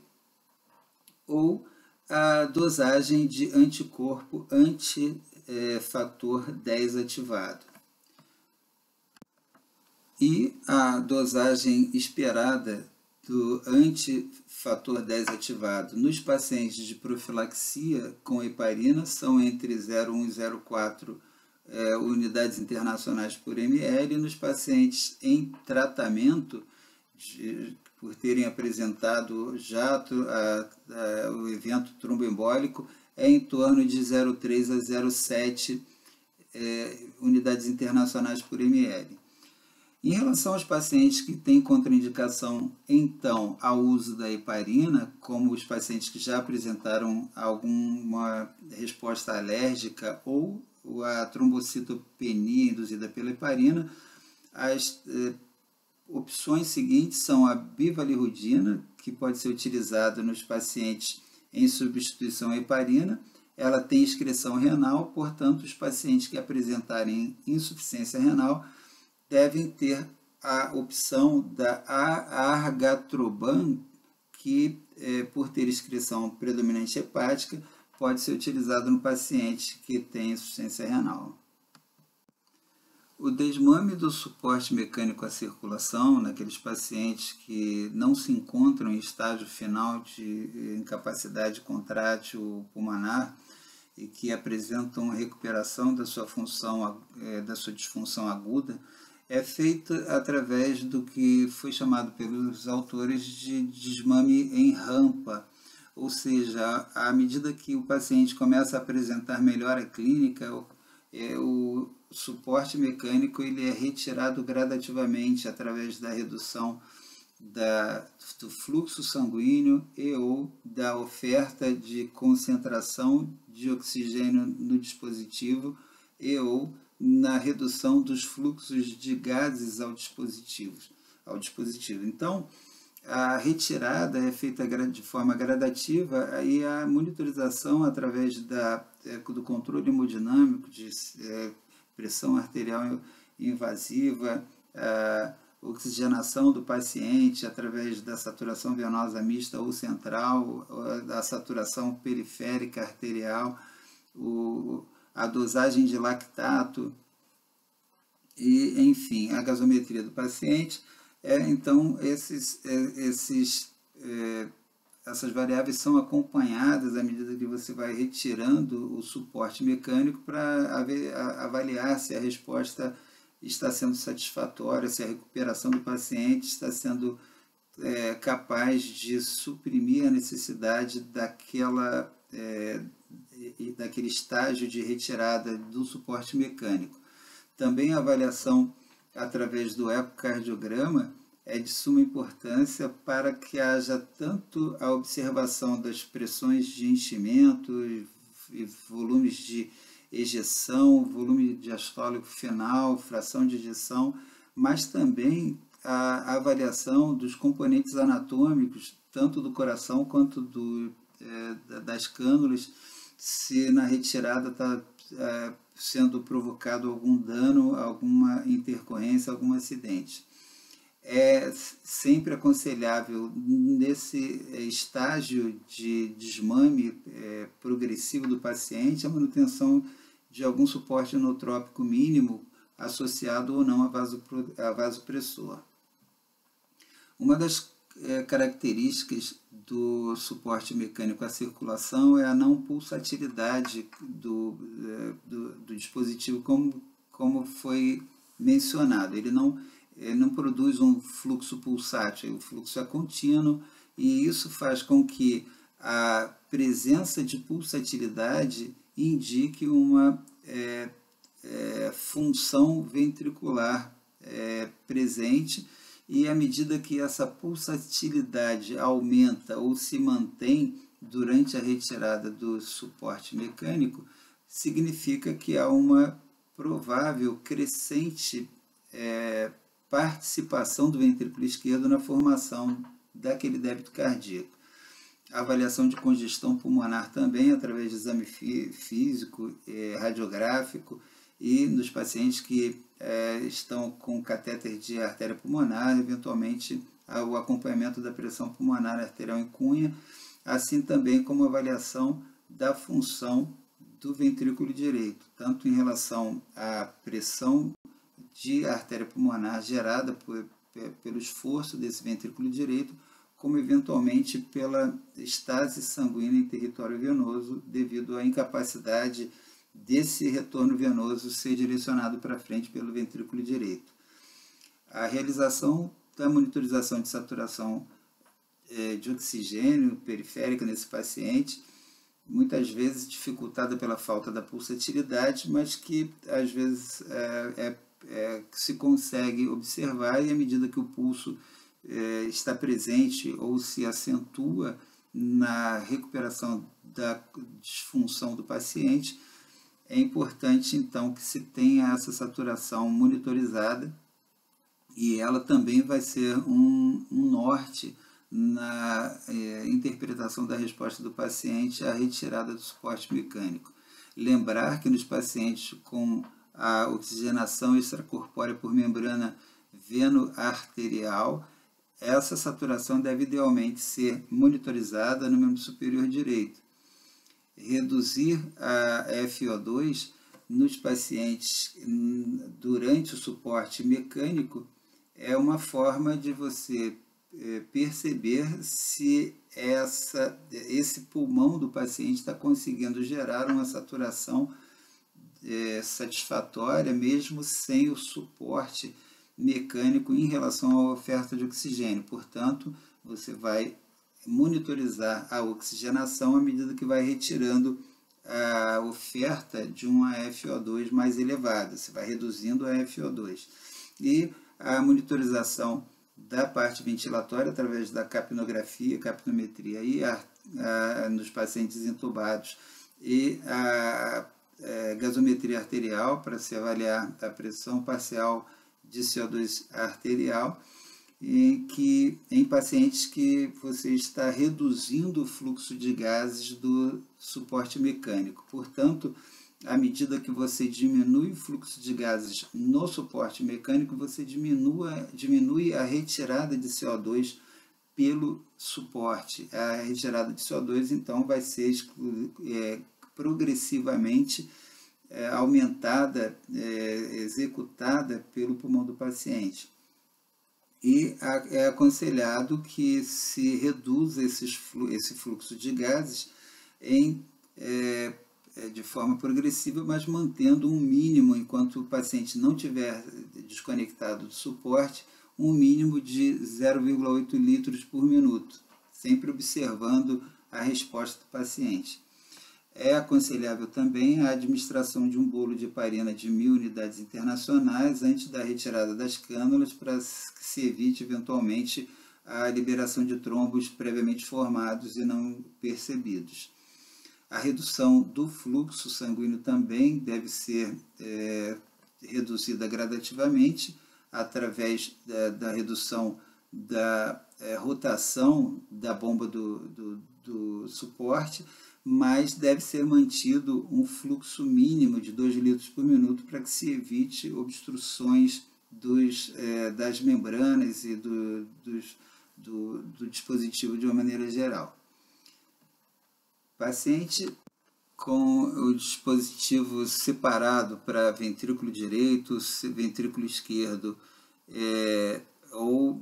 ou a dosagem de anticorpo anti-fator 10 ativado. E a dosagem esperada do antifator 10 ativado nos pacientes de profilaxia com heparina são entre 0,1 e 0,4 unidades internacionais por ml, e nos pacientes em tratamento, por terem apresentado já o evento tromboembólico, é em torno de 0,3 a 0,7 unidades internacionais por ml. Em relação aos pacientes que têm contraindicação, então, ao uso da heparina, como os pacientes que já apresentaram alguma resposta alérgica ou a trombocitopenia induzida pela heparina, as opções seguintes são a bivalirudina, que pode ser utilizada nos pacientes em substituição à heparina. Ela tem excreção renal, portanto, os pacientes que apresentarem insuficiência renal devem ter a opção da argatroban, que, por ter excreção predominante hepática, pode ser utilizado no paciente que tem insuficiência renal. O desmame do suporte mecânico à circulação, naqueles pacientes que não se encontram em estágio final de incapacidade contrátil pulmonar e que apresentam recuperação da sua função, da sua disfunção aguda, é feito através do que foi chamado pelos autores de desmame em rampa, ou seja, à medida que o paciente começa a apresentar melhora clínica, o suporte mecânico ele é retirado gradativamente através da redução do fluxo sanguíneo e ou da oferta de concentração de oxigênio no dispositivo e ou na redução dos fluxos de gases ao dispositivo. Então, a retirada é feita de forma gradativa e a monitorização através do controle hemodinâmico de pressão arterial invasiva, oxigenação do paciente através da saturação venosa mista ou central, da saturação periférica arterial, a dosagem de lactato e, enfim, a gasometria do paciente. Então, essas variáveis são acompanhadas à medida que você vai retirando o suporte mecânico para avaliar se a resposta está sendo satisfatória, se a recuperação do paciente está sendo capaz de suprimir a necessidade daquele estágio de retirada do suporte mecânico. Também a avaliação através do ecocardiograma é de suma importância para que haja tanto a observação das pressões de enchimento e volumes de ejeção, volume diastólico final, fração de ejeção, mas também a avaliação dos componentes anatômicos, tanto do coração quanto das cânulas, se na retirada está sendo provocado algum dano, alguma intercorrência, algum acidente. É sempre aconselhável, nesse estágio de desmame progressivo do paciente, a manutenção de algum suporte inotrópico mínimo associado ou não a vasopressor. Uma das características do suporte mecânico à circulação é a não pulsatilidade do dispositivo, como foi mencionado. Ele não produz um fluxo pulsátil, o fluxo é contínuo, e isso faz com que a presença de pulsatilidade indique uma função ventricular presente, e à medida que essa pulsatilidade aumenta ou se mantém durante a retirada do suporte mecânico, significa que há uma provável crescente participação do ventrículo esquerdo na formação daquele débito cardíaco. A avaliação de congestão pulmonar também através de exame físico, radiográfico, e nos pacientes que estão com catéter de artéria pulmonar, eventualmente o acompanhamento da pressão pulmonar arterial em cunha, assim também como a avaliação da função do ventrículo direito, tanto em relação à pressão de artéria pulmonar gerada pelo esforço desse ventrículo direito, como eventualmente pela estase sanguínea em território venoso devido à incapacidade desse retorno venoso ser direcionado para frente pelo ventrículo direito. A realização da monitorização de saturação de oxigênio periférica nesse paciente, muitas vezes dificultada pela falta da pulsatilidade, mas que às vezes se consegue observar, e à medida que o pulso está presente ou se acentua na recuperação da disfunção do paciente, é importante então que se tenha essa saturação monitorizada, e ela também vai ser um norte na interpretação da resposta do paciente à retirada do suporte mecânico. Lembrar que nos pacientes com a oxigenação extracorpórea por membrana veno-arterial, essa saturação deve idealmente ser monitorizada no membro superior direito. Reduzir a FO2 nos pacientes durante o suporte mecânico é uma forma de você perceber se esse pulmão do paciente está conseguindo gerar uma saturação satisfatória, mesmo sem o suporte mecânico em relação à oferta de oxigênio. Portanto, você vai monitorizar a oxigenação à medida que vai retirando a oferta de uma FO2 mais elevada, você vai reduzindo a FO2. E a monitorização da parte ventilatória através da capnografia, capnometria e nos pacientes intubados e a gasometria arterial para se avaliar a pressão parcial de CO2 arterial, em pacientes que você está reduzindo o fluxo de gases do suporte mecânico. Portanto, à medida que você diminui o fluxo de gases no suporte mecânico, você diminui a retirada de CO2 pelo suporte. A retirada de CO2, então, vai ser progressivamente aumentada, executada pelo pulmão do paciente. E é aconselhado que se reduza esse fluxo de gases de forma progressiva, mas mantendo um mínimo, enquanto o paciente não estiver desconectado do suporte, um mínimo de 0,8 litros por minuto, sempre observando a resposta do paciente. É aconselhável também a administração de um bolo de heparina de 1000 unidades internacionais antes da retirada das cânulas, para que se evite eventualmente a liberação de trombos previamente formados e não percebidos. A redução do fluxo sanguíneo também deve ser reduzida gradativamente através da redução da rotação da bomba do suporte, mas deve ser mantido um fluxo mínimo de 2 litros por minuto para que se evite obstruções das membranas e do dispositivo de uma maneira geral. Paciente com o dispositivo separado para ventrículo direito, ventrículo esquerdo, ou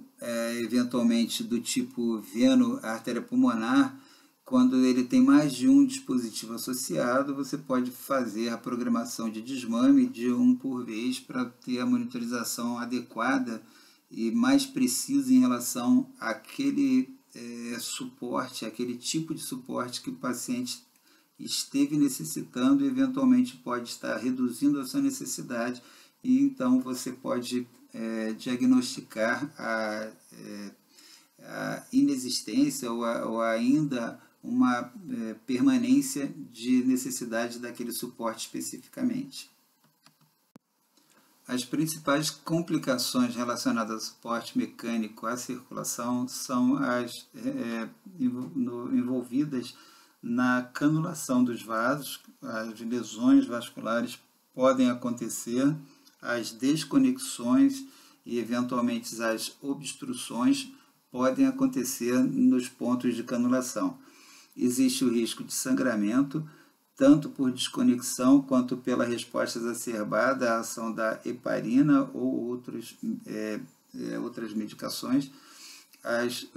eventualmente do tipo veno-artéria pulmonar, quando ele tem mais de um dispositivo associado, você pode fazer a programação de desmame de um por vez para ter a monitorização adequada e mais precisa em relação àquele suporte, aquele tipo de suporte que o paciente esteve necessitando e eventualmente pode estar reduzindo a sua necessidade, e então você pode diagnosticar a inexistência ou ainda uma permanência de necessidade daquele suporte especificamente. As principais complicações relacionadas ao suporte mecânico à circulação são as envolvidas na canulação dos vasos. As lesões vasculares podem acontecer, as desconexões e eventualmente as obstruções podem acontecer nos pontos de canulação. Existe o risco de sangramento, tanto por desconexão quanto pela resposta exacerbada à ação da heparina ou outras medicações. As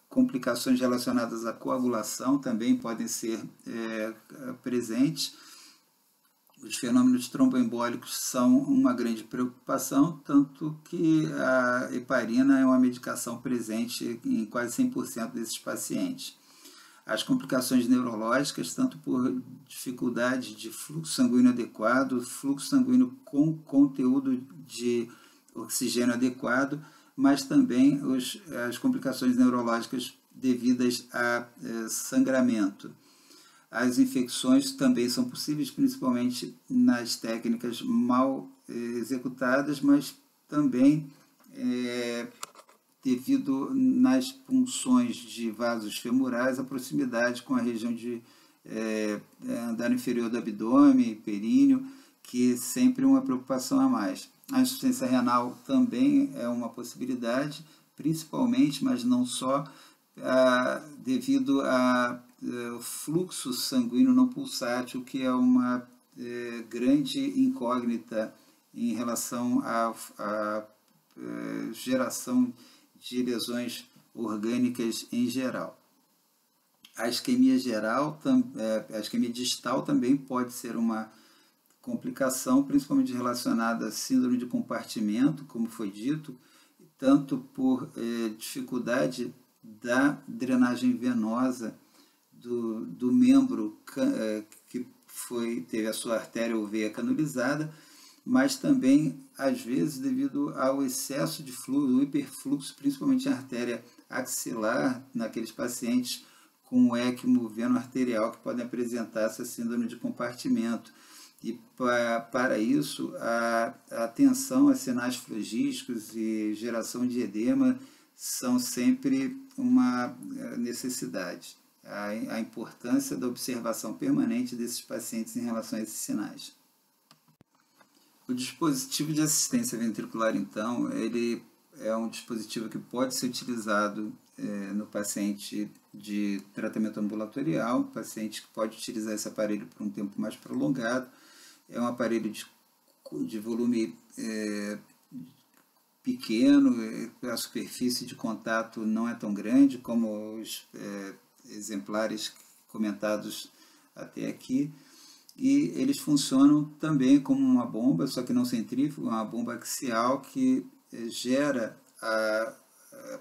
complicações relacionadas à coagulação também podem ser presentes. Os fenômenos tromboembólicos são uma grande preocupação, tanto que a heparina é uma medicação presente em quase 100% desses pacientes. As complicações neurológicas, tanto por dificuldade de fluxo sanguíneo adequado, fluxo sanguíneo com conteúdo de oxigênio adequado, mas também as complicações neurológicas devidas a sangramento. As infecções também são possíveis, principalmente nas técnicas mal executadas, mas também devido nas punções de vasos femorais, a proximidade com a região de andar inferior do abdômen, períneo, que sempre uma preocupação a mais. A insuficiência renal também é uma possibilidade, principalmente, mas não só, devido ao fluxo sanguíneo não pulsátil, que é uma grande incógnita em relação à geração de lesões orgânicas em geral. A isquemia geral, a isquemia distal também pode ser uma complicação, principalmente relacionada à síndrome de compartimento, como foi dito, tanto por dificuldade da drenagem venosa do membro que teve a sua artéria ou veia canulizada, mas também, às vezes, devido ao excesso de fluxo, o hiperfluxo, principalmente a artéria axilar, naqueles pacientes com ECMO veno-arterial que podem apresentar essa síndrome de compartimento. E para isso, a atenção a sinais flogísticos e geração de edema são sempre uma necessidade. A importância da observação permanente desses pacientes em relação a esses sinais. O dispositivo de assistência ventricular, então, ele é um dispositivo que pode ser utilizado no paciente de tratamento ambulatorial, paciente que pode utilizar esse aparelho por um tempo mais prolongado. É um aparelho de volume pequeno, a superfície de contato não é tão grande como os exemplares comentados até aqui, e eles funcionam também como uma bomba, só que não centrífuga, uma bomba axial que gera a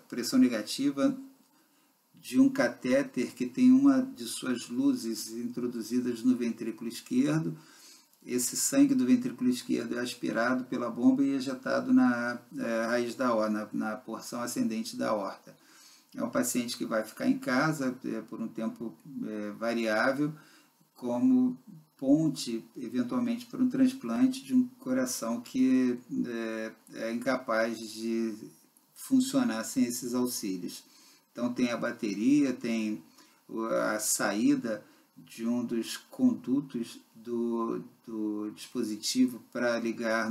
pressão negativa de um catéter que tem uma de suas luzes introduzidas no ventrículo esquerdo. Esse sangue do ventrículo esquerdo é aspirado pela bomba e ejetado na raiz da aorta, na porção ascendente da aorta. É um paciente que vai ficar em casa por um tempo variável, como ponte, eventualmente, para um transplante de um coração que é incapaz de funcionar sem esses auxílios. Então tem a bateria, tem a saída de um dos condutos do dispositivo para ligar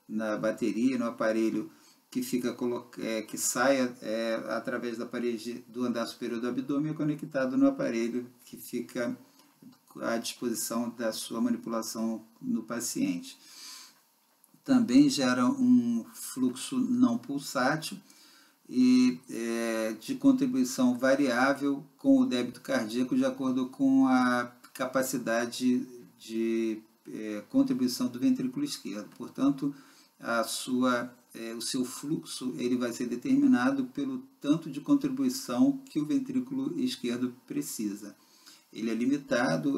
na bateria, no aparelho que fica que sai através da parede do andar superior do abdômen, conectado no aparelho que fica à disposição da sua manipulação no paciente. Também gera um fluxo não pulsátil e de contribuição variável com o débito cardíaco de acordo com a capacidade de contribuição do ventrículo esquerdo. Portanto, o seu fluxo ele vai ser determinado pelo tanto de contribuição que o ventrículo esquerdo precisa. Ele é limitado,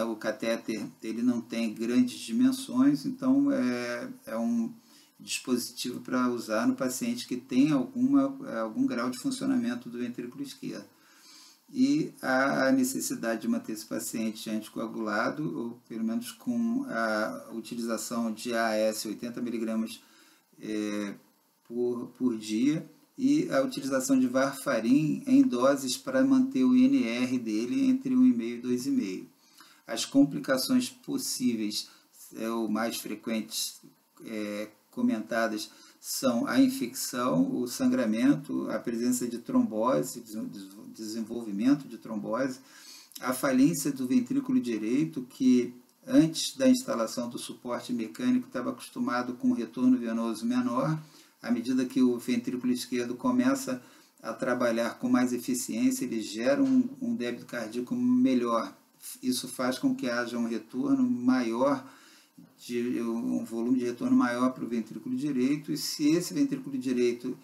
o catéter ele não tem grandes dimensões, então é um dispositivo para usar no paciente que tem algum grau de funcionamento do ventrículo esquerdo. E a necessidade de manter esse paciente anticoagulado, ou pelo menos com a utilização de AS 80 mg por dia, e a utilização de varfarin em doses para manter o INR dele entre 1,5 e 2,5. As complicações possíveis, ou mais frequentes comentadas, são a infecção, o sangramento, a presença de trombose, desenvolvimento de trombose, a falência do ventrículo direito, que antes da instalação do suporte mecânico estava acostumado com um retorno venoso menor. À medida que o ventrículo esquerdo começa a trabalhar com mais eficiência, ele gera um débito cardíaco melhor. Isso faz com que haja um retorno maior, um volume de retorno maior para o ventrículo direito, e se esse ventrículo direito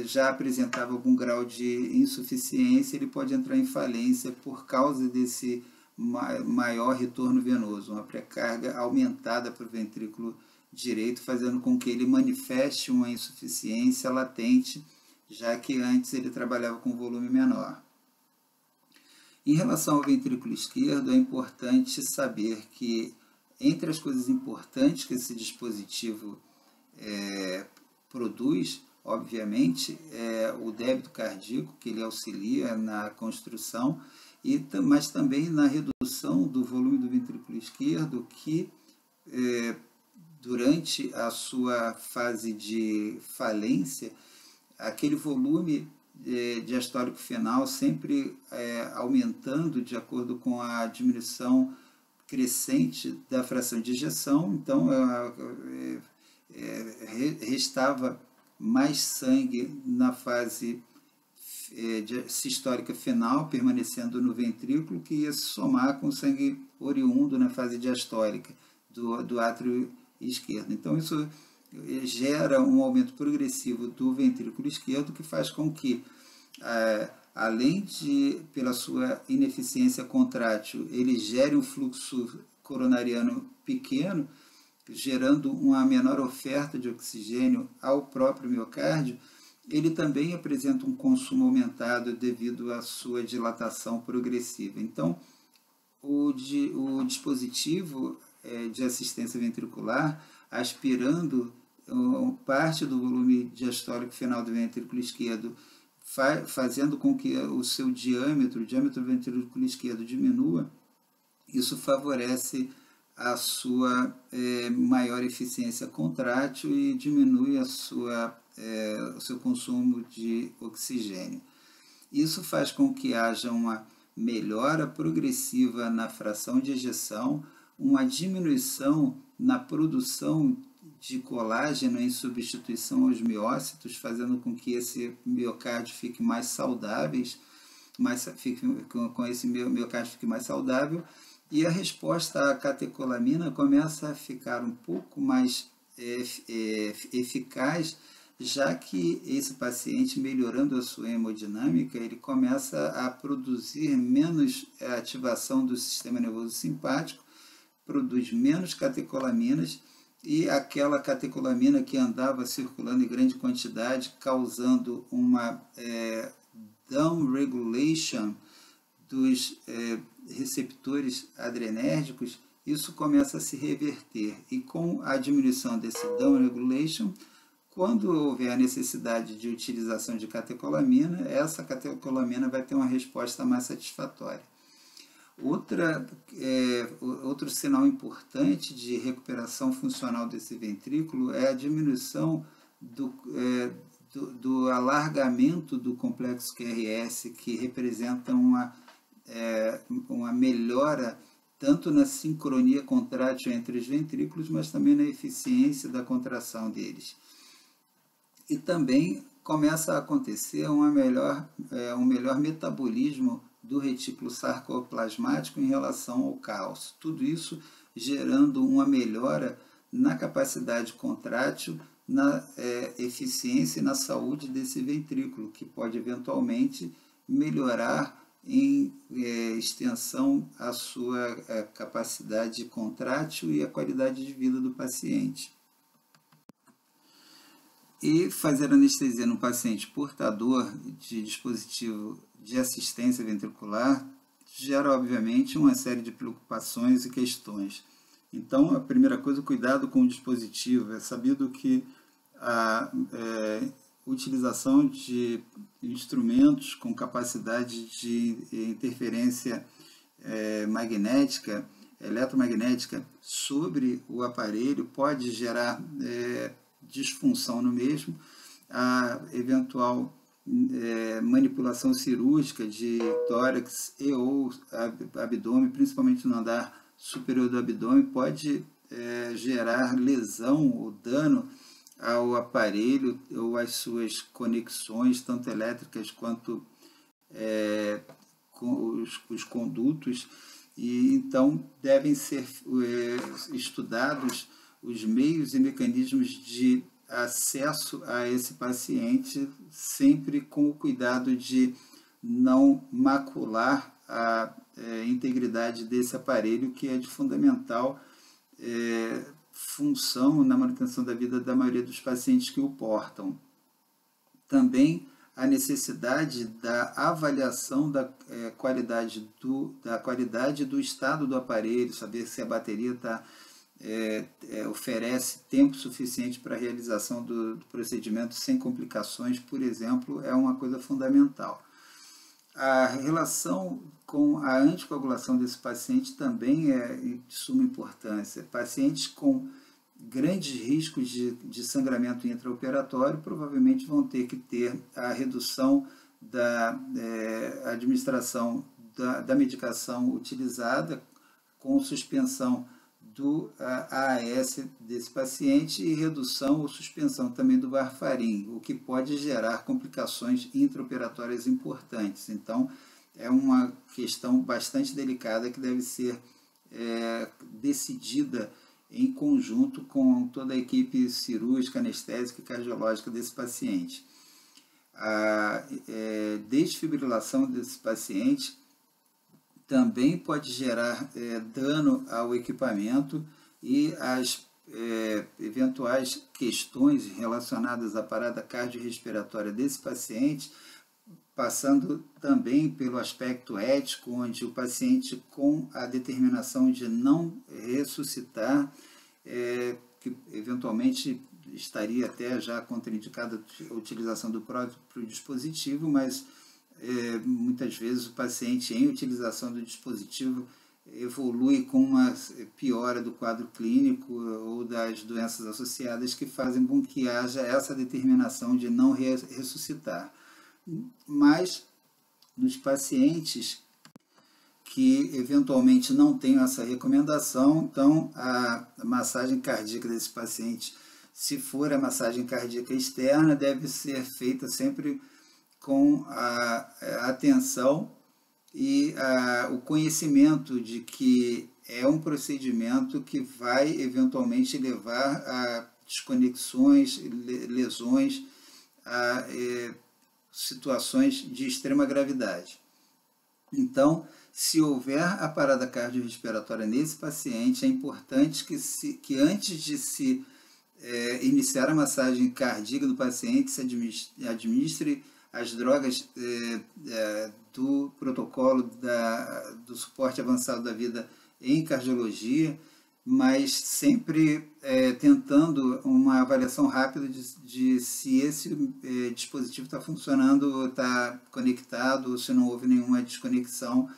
já apresentava algum grau de insuficiência, ele pode entrar em falência por causa desse maior retorno venoso, uma pré-carga aumentada para o ventrículo direito, fazendo com que ele manifeste uma insuficiência latente, já que antes ele trabalhava com volume menor. Em relação ao ventrículo esquerdo, é importante saber que, entre as coisas importantes que esse dispositivo produz, obviamente, é o débito cardíaco, que ele auxilia na construção, mas também na redução do volume do ventrículo esquerdo, que durante a sua fase de falência, aquele volume diastólico final sempre aumentando de acordo com a diminuição crescente da fração de ejeção, então restava mais sangue na fase sistólica final, permanecendo no ventrículo, que ia se somar com o sangue oriundo na fase diastólica do átrio esquerdo. Então isso gera um aumento progressivo do ventrículo esquerdo, que faz com que, além de, pela sua ineficiência contrátil, ele gere um fluxo coronariano pequeno, gerando uma menor oferta de oxigênio ao próprio miocárdio. Ele também apresenta um consumo aumentado devido à sua dilatação progressiva. Então, o dispositivo de assistência ventricular, aspirando parte do volume diastólico final do ventrículo esquerdo, fazendo com que o seu diâmetro do ventrículo esquerdo diminua, isso favorece a sua maior eficiência contrátil e diminui o seu consumo de oxigênio. Isso faz com que haja uma melhora progressiva na fração de ejeção, uma diminuição na produção de colágeno em substituição aos miócitos, fazendo com que esse miocárdio fique mais saudável, e a resposta à catecolamina começa a ficar um pouco mais eficaz, já que esse paciente, melhorando a sua hemodinâmica, ele começa a produzir menos ativação do sistema nervoso simpático, produz menos catecolaminas, e aquela catecolamina que andava circulando em grande quantidade, causando uma downregulation dos receptores adrenérgicos, isso começa a se reverter. E com a diminuição desse downregulation, quando houver a necessidade de utilização de catecolamina, essa catecolamina vai ter uma resposta mais satisfatória. Outro sinal importante de recuperação funcional desse ventrículo é a diminuição do alargamento do complexo QRS, que representa uma melhora tanto na sincronia contrátil entre os ventrículos, mas também na eficiência da contração deles. E também começa a acontecer um melhor metabolismo do retículo sarcoplasmático em relação ao cálcio. Tudo isso gerando uma melhora na capacidade contrátil, na eficiência e na saúde desse ventrículo, que pode eventualmente melhorar em extensão a sua capacidade contrátil e a qualidade de vida do paciente. E fazer anestesia no paciente portador de dispositivo de assistência ventricular gera, obviamente, uma série de preocupações e questões. Então, a primeira coisa, cuidado com o dispositivo. É sabido que a utilização de instrumentos com capacidade de interferência eletromagnética sobre o aparelho pode gerar disfunção no mesmo, a eventual manipulação cirúrgica de tórax e ou abdômen, principalmente no andar superior do abdômen, pode gerar lesão ou dano ao aparelho ou às suas conexões, tanto elétricas quanto com os condutos, e então devem ser estudados os meios e mecanismos de acesso a esse paciente, sempre com o cuidado de não macular a integridade desse aparelho, que é de fundamental função na manutenção da vida da maioria dos pacientes que o portam. Também a necessidade da avaliação da qualidade do estado do aparelho, saber se a bateria oferece tempo suficiente para a realização do procedimento sem complicações, por exemplo, é uma coisa fundamental. A relação com a anticoagulação desse paciente também é de suma importância. Pacientes com grandes riscos de sangramento intraoperatório provavelmente vão ter que ter a redução da administração da medicação utilizada com suspensão do AAS desse paciente e redução ou suspensão também do warfarin, o que pode gerar complicações intraoperatórias importantes. Então, é uma questão bastante delicada que deve ser decidida em conjunto com toda a equipe cirúrgica, anestésica e cardiológica desse paciente. A desfibrilação desse paciente também pode gerar dano ao equipamento e as eventuais questões relacionadas à parada cardiorrespiratória desse paciente, passando também pelo aspecto ético, onde o paciente com a determinação de não ressuscitar, que eventualmente estaria até já contraindicada a utilização do próprio dispositivo, mas muitas vezes o paciente em utilização do dispositivo evolui com uma piora do quadro clínico ou das doenças associadas que fazem com que haja essa determinação de não ressuscitar. Mas nos pacientes que eventualmente não tenham essa recomendação, então a massagem cardíaca desse paciente, se for a massagem cardíaca externa, deve ser feita sempre com a atenção e o conhecimento de que é um procedimento que vai eventualmente levar a desconexões, lesões, a situações de extrema gravidade. Então, se houver a parada cardiorrespiratória nesse paciente, é importante que antes de se iniciar a massagem cardíaca do paciente, se administre as drogas do protocolo do suporte avançado da vida em cardiologia, mas sempre tentando uma avaliação rápida de se esse dispositivo está funcionando, está conectado, ou se não houve nenhuma desconexão.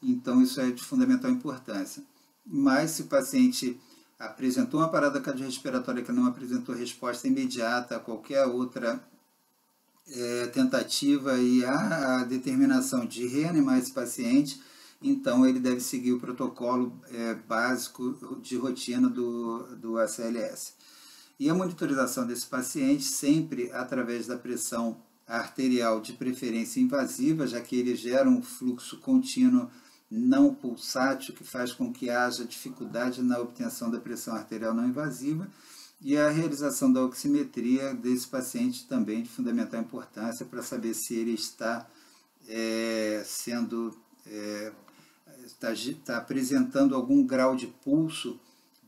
Então, isso é de fundamental importância. Mas se o paciente apresentou uma parada cardiorrespiratória que não apresentou resposta imediata a qualquer outra tentativa e a determinação de reanimar esse paciente, então ele deve seguir o protocolo básico de rotina do ACLS. E a monitorização desse paciente sempre através da pressão arterial de preferência invasiva, já que ele gera um fluxo contínuo não pulsátil, que faz com que haja dificuldade na obtenção da pressão arterial não invasiva, e a realização da oximetria desse paciente também de fundamental importância para saber se ele está está apresentando algum grau de pulso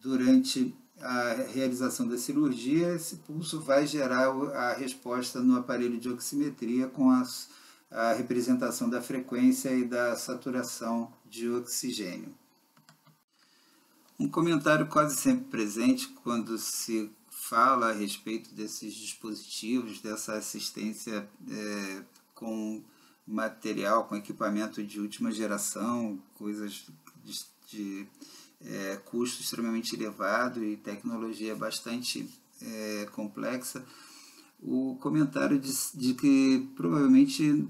durante a realização da cirurgia. Esse pulso vai gerar a resposta no aparelho de oximetria com a representação da frequência e da saturação de oxigênio. Um comentário quase sempre presente quando se fala a respeito desses dispositivos, dessa assistência com material, com equipamento de última geração, coisas de custo extremamente elevado e tecnologia bastante complexa. O comentário de que provavelmente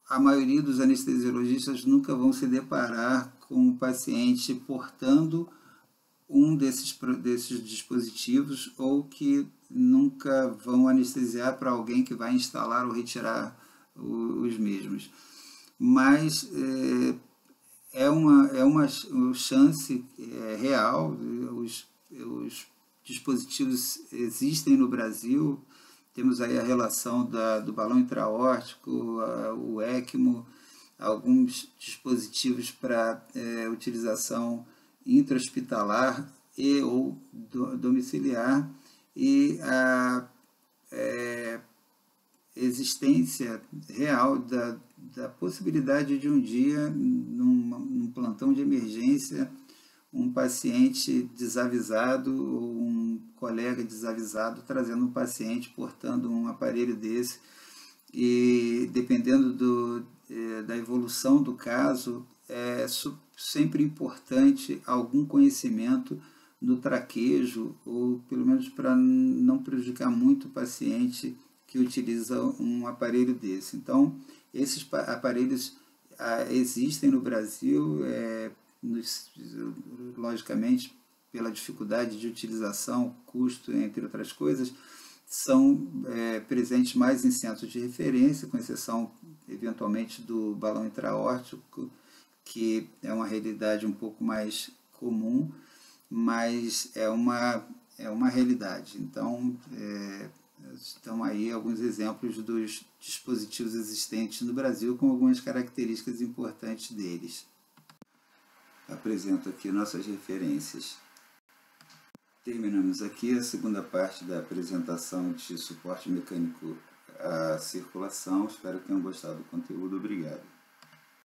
a maioria dos anestesiologistas nunca vão se deparar com um paciente portando um desses dispositivos, ou que nunca vão anestesiar para alguém que vai instalar ou retirar os mesmos. Mas é uma chance real. Os dispositivos existem no Brasil. Temos aí a relação do balão intraórtico, o ECMO, alguns dispositivos para utilização intra-hospitalar e ou domiciliar, e a existência real da possibilidade de um dia, num plantão de emergência, um paciente desavisado ou um colega desavisado trazendo um paciente portando um aparelho desse, e dependendo da evolução do caso, é sempre importante algum conhecimento no traquejo, ou pelo menos para não prejudicar muito o paciente que utiliza um aparelho desse. Então, esses aparelhos existem no Brasil, logicamente, pela dificuldade de utilização, custo, entre outras coisas, são presentes mais em centros de referência, com exceção, eventualmente, do balão intraórtico, que é uma realidade um pouco mais comum, mas é uma realidade. Então, estão aí alguns exemplos dos dispositivos existentes no Brasil, com algumas características importantes deles. Apresento aqui nossas referências. Terminamos aqui a segunda parte da apresentação de suporte mecânico à circulação. Espero que tenham gostado do conteúdo. Obrigado.